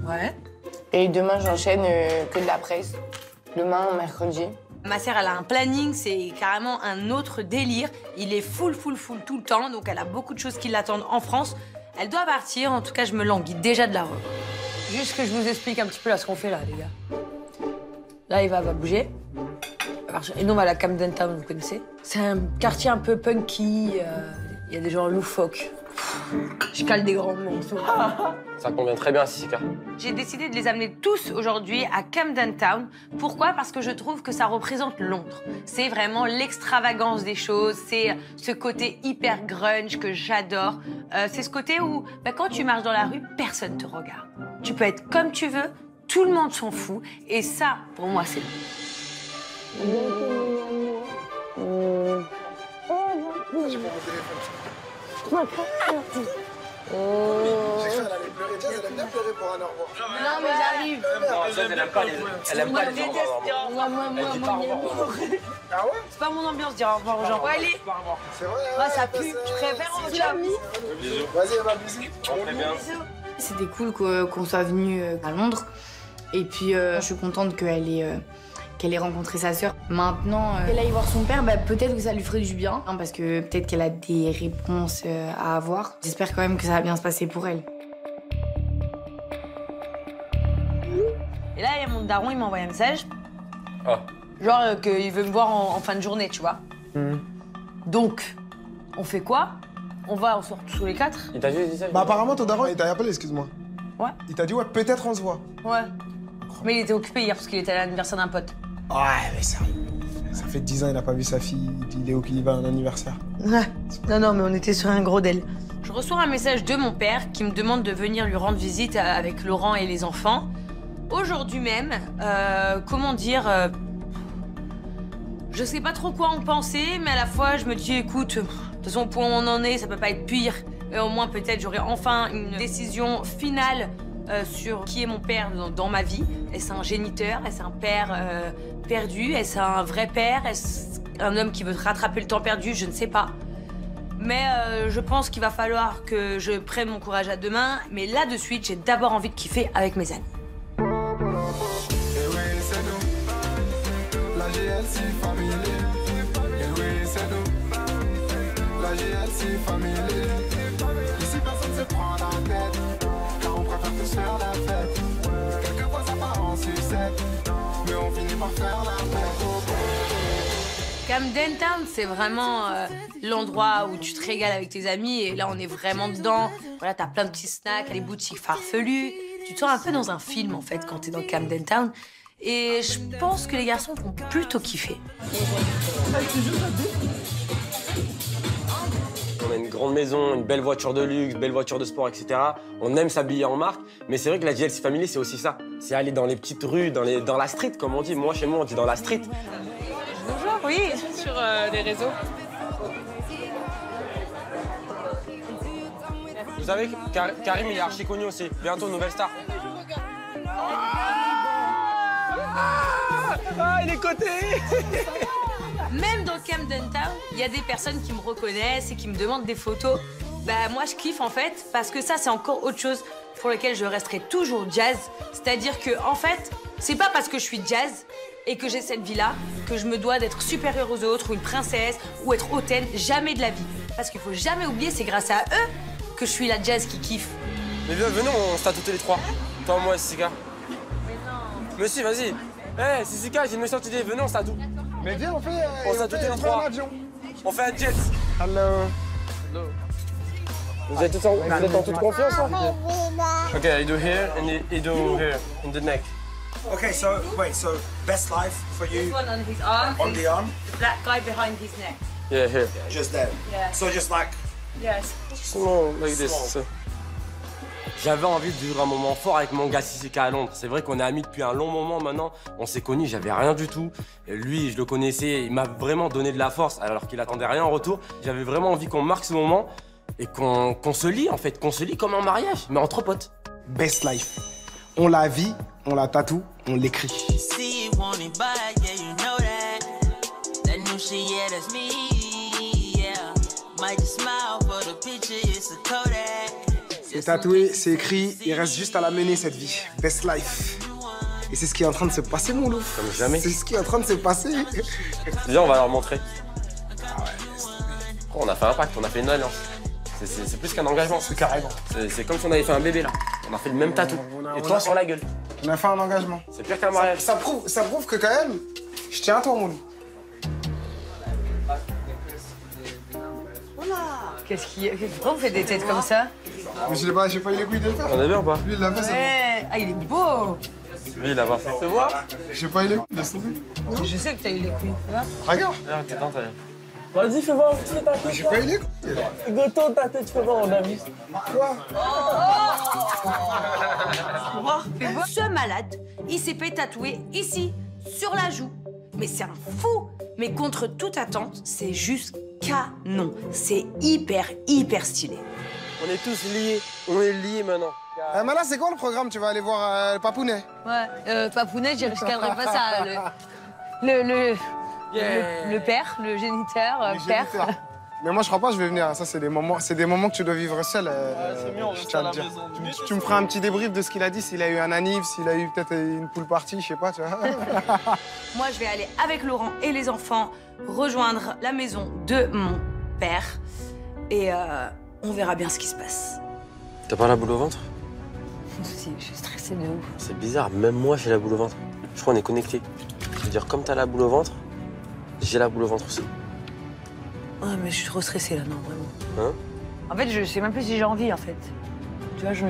[SPEAKER 4] Ouais.
[SPEAKER 13] Et demain, j'enchaîne que de la presse. Demain, mercredi.
[SPEAKER 1] Ma sœur, elle a un planning, c'est carrément un autre délire. Il est full tout le temps, donc elle a beaucoup de choses qui l'attendent en France. Elle doit partir, en tout cas, je me languis déjà de la revoir.
[SPEAKER 4] Juste que je vous explique un petit peu là ce qu'on fait là, les gars. Là, Eva va bouger. Et nous, on va à la Camden Town, vous connaissez? C'est un quartier un peu punky. Il y a des gens loufoques. Je cale des grands noms.
[SPEAKER 2] Ça convient très bien à Sissika.
[SPEAKER 1] J'ai décidé de les amener tous aujourd'hui à Camden Town. Pourquoi? Parce que je trouve que ça représente Londres. C'est vraiment l'extravagance des choses. C'est ce côté hyper grunge que j'adore. C'est ce côté où, quand tu marches dans la rue, personne te regarde. Tu peux être comme tu veux, tout le monde s'en fout. Et ça, pour moi, c'est
[SPEAKER 5] Elle aime bien pleurer pour un au revoir.
[SPEAKER 3] Non, mais j'arrive.
[SPEAKER 2] Elle aime pas les
[SPEAKER 5] Ah ouais?
[SPEAKER 4] C'est pas mon ambiance de dire au revoir aux gens. Ouais, allez.
[SPEAKER 5] C'est vrai?
[SPEAKER 4] Ah, ça pue. Tu préfères en ciao.
[SPEAKER 2] Bisous.
[SPEAKER 5] Vas-y, Eva, bisous.
[SPEAKER 2] Rentrez bien.
[SPEAKER 10] C'était cool qu'on soit venu à Londres. Et puis, je suis contente qu'elle ait rencontré sa sœur. Maintenant, elle aille voir son père, peut-être que ça lui ferait du bien. Parce que peut-être qu'elle a des réponses à avoir. J'espère quand même que ça va bien se passer pour elle.
[SPEAKER 4] Et là, il y a mon daron, il m'a envoyé un message.
[SPEAKER 2] Ah.
[SPEAKER 4] Genre qu'il veut me voir en fin de journée, tu vois. Donc, on fait quoi? On sort tous les quatre.
[SPEAKER 2] Il t'a juste dit ça?
[SPEAKER 14] Bah apparemment ton daron il t'a appelé, excuse-moi.
[SPEAKER 4] Ouais.
[SPEAKER 14] Il t'a dit ouais peut-être on se voit.
[SPEAKER 4] Ouais. Mais il était occupé hier parce qu'il était à l'anniversaire d'un pote.
[SPEAKER 14] Ouais mais ça fait 10 ans il a pas vu sa fille, il va à un anniversaire.
[SPEAKER 4] Ouais. Non mais on était sur un gros deal.
[SPEAKER 1] Je reçois un message de mon père qui me demande de venir lui rendre visite avec Laurent et les enfants. Aujourd'hui même, comment dire, je sais pas trop quoi en penser, mais à la fois je me dis, écoute, de toute façon, au point où on en est, ça peut pas être pire. Et au moins, peut-être, j'aurai enfin une décision finale sur qui est mon père dans ma vie. Est-ce un géniteur? Est-ce un père perdu? Est-ce un vrai père? Est-ce un homme qui veut rattraper le temps perdu? Je ne sais pas. Mais je pense qu'il va falloir que je prenne mon courage à deux mains. Mais là, de suite, j'ai d'abord envie de kiffer avec mes amis.
[SPEAKER 8] La GLC famille. Et oui, c'est nous. La GLC famille. Ici, personne ne se prend la tête. Car on préfère tous faire la fête. Quelquefois, ça part en sucette. Mais on finit par faire la fête.
[SPEAKER 1] Camden Town, c'est vraiment l'endroit où tu te régales avec tes amis. Et là, on est vraiment dedans. Voilà, t'as plein de petits snacks, les boutiques farfelues. Tu te sens un peu dans un film, en fait, quand t'es dans Camden Town. Et je pense que les garçons vont plutôt kiffer.
[SPEAKER 2] On a une grande maison, une belle voiture de luxe, belle voiture de sport, etc. On aime s'habiller en marque, mais c'est vrai que la GLC Family, c'est aussi ça. C'est aller dans les petites rues, dans la street, comme on dit. Moi, chez moi, on dit dans la street.
[SPEAKER 1] Bonjour, oui.
[SPEAKER 12] Sur les réseaux.
[SPEAKER 2] Vous savez, Karim, il est archi connu aussi. Bientôt, nouvelle star. Ah, il est coté.
[SPEAKER 1] Même dans Camden Town, il y a des personnes qui me reconnaissent et qui me demandent des photos. Bah moi je kiffe en fait, parce que ça c'est encore autre chose pour lequel je resterai toujours jazz. C'est-à-dire que en fait, c'est pas parce que je suis jazz et que j'ai cette vie-là que je me dois d'être supérieure aux autres ou une princesse ou être hautaine, jamais de la vie. Parce qu'il faut jamais oublier, c'est grâce à eux que je suis la jazz qui kiffe.
[SPEAKER 2] Mais venez, on se tatoue les trois. Toi, moi et Sissika.
[SPEAKER 1] Mais non.
[SPEAKER 2] Mais si, vas-y. Hé, Sissika, j'ai une méchante idée. Venez, on se tatoue.
[SPEAKER 14] Mais viens, on fait
[SPEAKER 2] les trois. On fait un jet.
[SPEAKER 14] Hello.
[SPEAKER 2] Vous êtes en toute confiance, hein? Ok, you do here and you do here, in the neck.
[SPEAKER 15] Okay, so wait, so best life for you?
[SPEAKER 1] This one on his arm.
[SPEAKER 15] On the arm?
[SPEAKER 1] The black guy behind his neck.
[SPEAKER 2] Yeah, here.
[SPEAKER 15] Just there?
[SPEAKER 1] Yeah.
[SPEAKER 15] So just like...
[SPEAKER 1] Yes.
[SPEAKER 2] Slow, like this. J'avais envie de vivre un moment fort avec mon gars Sissika à Londres. C'est vrai qu'on est amis depuis un long moment maintenant. On s'est connus, j'avais rien du tout. Et lui, je le connaissais, il m'a vraiment donné de la force alors qu'il attendait rien en retour. J'avais vraiment envie qu'on marque ce moment et qu'on se lie en fait, qu'on se lie comme un mariage, mais entre potes.
[SPEAKER 14] Best life. On la vit, on la tatoue, on l'écrit. C'est tatoué, c'est écrit, il reste juste à la mener cette vie. Best life. Et c'est ce qui est en train de se passer, mon loup.
[SPEAKER 2] Comme jamais.
[SPEAKER 14] C'est ce qui est en train de se passer.
[SPEAKER 2] Viens, on va leur montrer. On a fait un pacte, on a fait une alliance. C'est plus qu'un engagement.
[SPEAKER 14] C'est carrément.
[SPEAKER 2] C'est comme si on avait fait un bébé là. On a fait le même tatou. Et toi sur la gueule.
[SPEAKER 14] On a fait un engagement.
[SPEAKER 2] C'est pire qu'un mariage.
[SPEAKER 14] Ça prouve que quand même, je tiens à toi, mon loup.
[SPEAKER 4] Qu'est-ce qu'il y a? Pourquoi vous faites des têtes comme ça?
[SPEAKER 14] Mais j'ai pas eu les couilles de le faire.
[SPEAKER 2] On est bien ou pas?
[SPEAKER 14] Lui, il l'a fait, ça.
[SPEAKER 4] Ouais. Ah, il est beau.
[SPEAKER 2] Lui, là-bas. Tu vois?
[SPEAKER 14] J'ai pas eu les couilles, laisse tomber.
[SPEAKER 4] Je sais que t'as eu les couilles, tu vois.
[SPEAKER 14] Regarde.
[SPEAKER 2] Regarde, t'es dans ta.
[SPEAKER 6] Vas-y, fais voir, tu fais ta tête.
[SPEAKER 14] J'ai pas eu les couilles.
[SPEAKER 6] Goto, ta tête, fais voir, on a vu.
[SPEAKER 14] Quoi?
[SPEAKER 1] Ce malade, il s'est fait tatouer ici, sur la joue. Mais c'est un fou. Mais contre toute attente, c'est juste canon. C'est hyper stylé.
[SPEAKER 2] On est tous liés. On est liés maintenant.
[SPEAKER 14] Mais là, c'est quoi le programme? Tu vas aller voir Papounet?
[SPEAKER 4] Ouais, Papounet, je cadrerai pas ça. Le père, le géniteur, père.
[SPEAKER 14] Mais moi, je crois pas que je vais venir. Ça, c'est des moments que tu dois vivre seul.
[SPEAKER 6] C'est mieux, on reste à la maison.
[SPEAKER 14] Tu me feras un petit débrief de ce qu'il a dit, s'il a eu un anniv, s'il a eu peut-être une pool party, je sais pas, tu vois.
[SPEAKER 1] Moi, je vais aller avec Laurent et les enfants rejoindre la maison de mon père. Et on verra bien ce qui se passe.
[SPEAKER 2] T'as pas la boule au ventre?
[SPEAKER 4] Si, je suis stressée de ouf.
[SPEAKER 2] C'est bizarre, même moi j'ai la boule au ventre. Je crois qu'on est connectés. Je veux dire, comme t'as la boule au ventre, j'ai la boule au ventre aussi.
[SPEAKER 4] Ouais, mais je suis trop stressée là, non, vraiment.
[SPEAKER 2] Hein?
[SPEAKER 4] En fait, je sais même plus si j'ai envie, en fait. Tu vois, je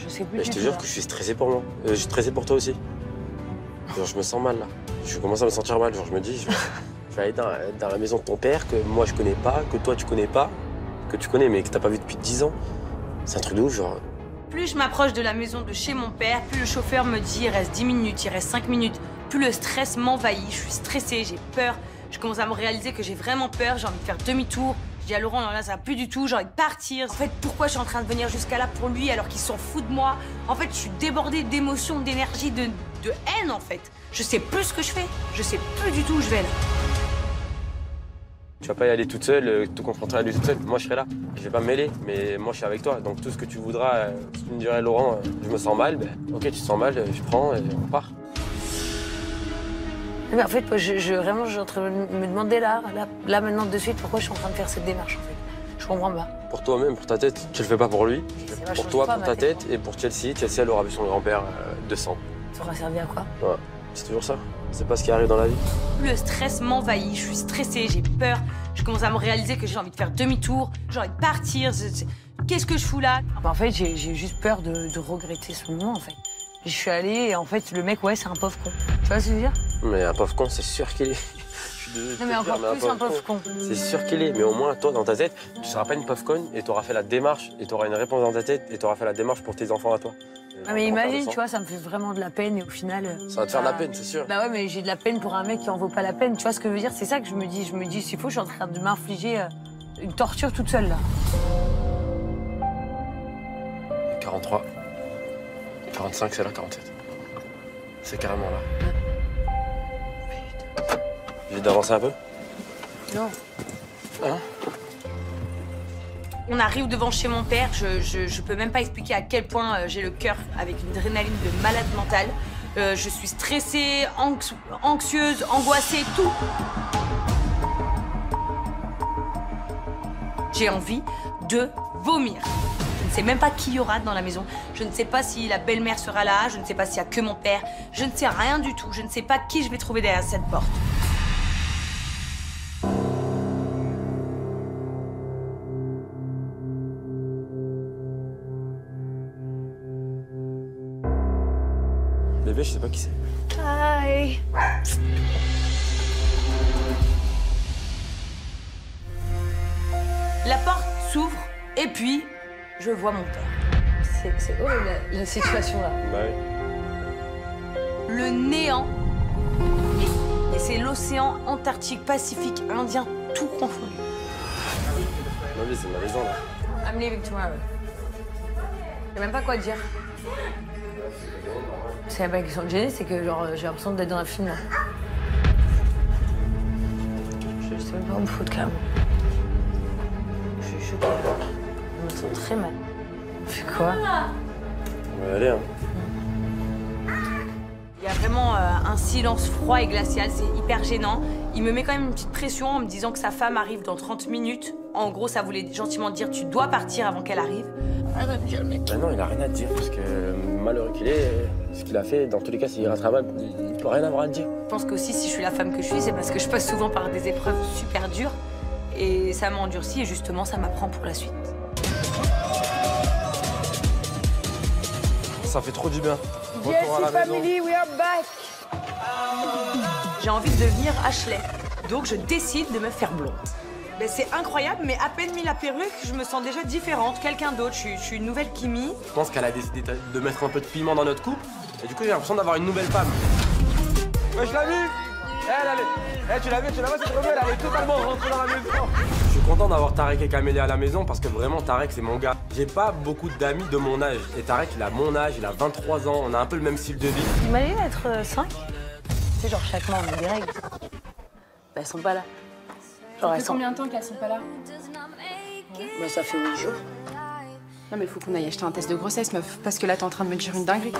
[SPEAKER 4] sais plus.
[SPEAKER 2] Mais je te jure que je suis stressé pour moi. Je suis stressé pour toi aussi. Genre, je me sens mal là. Je commence à me sentir mal. Genre, je me dis, je vais aller dans la maison de ton père que moi je connais pas, que toi tu connais pas, que tu connais mais que t'as pas vu depuis 10 ans. C'est un truc de ouf, genre.
[SPEAKER 1] Plus je m'approche de la maison de chez mon père, plus le chauffeur me dit il reste 10 minutes, il reste 5 minutes. Plus le stress m'envahit, je suis stressée, j'ai peur. Je commence à me réaliser que j'ai vraiment peur, j'ai envie de faire demi-tour, Je dis à Laurent, non, là, ça va plus du tout, j'ai envie de partir. En fait, pourquoi je suis en train de venir jusqu'à là pour lui alors qu'il s'en fout de moi? En fait, je suis débordée d'émotions, d'énergie, de haine, en fait. Je sais plus ce que je fais. Je sais plus du tout où je vais, là.
[SPEAKER 2] Tu vas pas y aller toute seule, te confronter à lui toute seule. Moi, je serai là. Je vais pas me mêler, mais moi, je suis avec toi. Donc, tout ce que tu voudras, si tu me dirais, Laurent, je me sens mal, ben, ok, tu te sens mal, je prends et on part.
[SPEAKER 4] Mais en fait, moi, vraiment, je suis en train de me demander là, maintenant, de suite, pourquoi je suis en train de faire cette démarche, en fait. Je comprends pas.
[SPEAKER 2] Pour toi-même, pour ta tête, tu le fais pas pour lui. Pour toi, pour ta tête et pour Chelsea. Chelsea, elle aura vu son grand-père de sang.
[SPEAKER 4] Ça aura servi à quoi?
[SPEAKER 2] Ouais, c'est toujours ça. C'est pas ce qui arrive dans la vie.
[SPEAKER 1] Le stress m'envahit, je suis stressée, j'ai peur. Je commence à me réaliser que j'ai envie de faire demi-tour, j'ai envie de partir. Qu'est-ce que je fous là?
[SPEAKER 4] En fait, j'ai juste peur de regretter ce moment, en fait. Je suis allée et en fait, le mec, ouais, c'est un pauvre con. Tu vois ce que je veux dire?
[SPEAKER 2] Mais un pauvre con, c'est sûr qu'il est.
[SPEAKER 4] Non, mais encore plus un pauvre con.
[SPEAKER 2] C'est sûr qu'il est, mais au moins, toi, dans ta tête, tu seras pas une pauvre conne et t'auras fait la démarche et t'auras une réponse dans ta tête et t'auras fait la démarche pour tes enfants à toi.
[SPEAKER 4] Ah, mais imagine, tu vois, ça me fait vraiment de la peine et au final.
[SPEAKER 2] Ça va te faire de la peine, c'est sûr.
[SPEAKER 4] Bah ouais, mais j'ai de la peine pour un mec qui en vaut pas la peine. Tu vois ce que je veux dire? C'est ça que je me dis. Je me dis, s'il faut, je suis en train de m'infliger une torture toute seule, là.
[SPEAKER 2] 43. 45, c'est là, 47. C'est carrément là. J'ai d'avancer un peu?
[SPEAKER 4] Non.
[SPEAKER 2] Hein?
[SPEAKER 1] On arrive devant chez mon père, je peux même pas expliquer à quel point j'ai le cœur avec une adrénaline de malade mentale. Je suis stressée, anxieuse, angoissée, tout. J'ai envie de vomir. Je ne sais même pas qui y aura dans la maison. Je ne sais pas si la belle-mère sera là, je ne sais pas s'il y a que mon père. Je ne sais rien du tout. Je ne sais pas qui je vais trouver derrière cette porte.
[SPEAKER 2] Bébé, je sais pas qui c'est.
[SPEAKER 4] Hi.
[SPEAKER 1] La porte s'ouvre et puis je vois mon père.
[SPEAKER 4] C'est horrible la situation là.
[SPEAKER 2] Bah oui.
[SPEAKER 1] Le néant. Et c'est l'océan Antarctique, Pacifique, Indien, tout confondu.
[SPEAKER 2] Non, mais c'est ma maison là.
[SPEAKER 4] I'm leaving tomorrow. Je sais même pas quoi dire. C'est pas une question de gêner, c'est que genre j'ai l'impression d'être dans un film là. Je sais même pas où me foutre carrément. Je suis choquée. Je me sens très mal. On fait quoi?
[SPEAKER 2] On va y aller, hein.
[SPEAKER 1] Il y a vraiment un silence froid et glacial, c'est hyper gênant. Il me met quand même une petite pression en me disant que sa femme arrive dans 30 minutes. En gros, ça voulait gentiment dire tu dois partir avant qu'elle arrive.
[SPEAKER 2] Ben non, il a rien à te dire parce que malheureux qu'il est, ce qu'il a fait, dans tous les cas, s'il rattrape mal, il peut rien avoir à te dire.
[SPEAKER 1] Je pense qu'aussi, si je suis la femme que je suis, c'est parce que je passe souvent par des épreuves super dures. Et ça m'endurcit et justement, ça m'apprend pour la suite.
[SPEAKER 2] Ça fait trop du bien.
[SPEAKER 3] Jessie family, we are back.
[SPEAKER 1] J'ai envie de devenir Ashley. Donc, je décide de me faire blonde. Ben, c'est incroyable, mais à peine mis la perruque, je me sens déjà différente, quelqu'un d'autre. Je suis une nouvelle Kimi.
[SPEAKER 2] Je pense qu'elle a décidé de mettre un peu de piment dans notre couple. Et du coup, j'ai l'impression d'avoir une nouvelle femme. Ouais, je l'ai vue. Tu l'as vu, cette rebelle, elle est totalement rentrée dans la maison. Je suis content d'avoir Tarek et Camélia à la maison parce que vraiment, Tarek, c'est mon gars. J'ai pas beaucoup d'amis de mon âge. Et Tarek, il a mon âge, il a 23 ans, on a un peu le même style de vie.
[SPEAKER 4] Imagine être 5. Tu sais, genre chaque mois, on a des règles. Bah, elles sont pas là.
[SPEAKER 12] Ça fait combien de temps qu'elles sont pas là?
[SPEAKER 4] Bah, ça fait 8 jours.
[SPEAKER 12] Non mais il faut qu'on aille acheter un test de grossesse, meuf, parce que là t'es en train de me dire une dinguerie.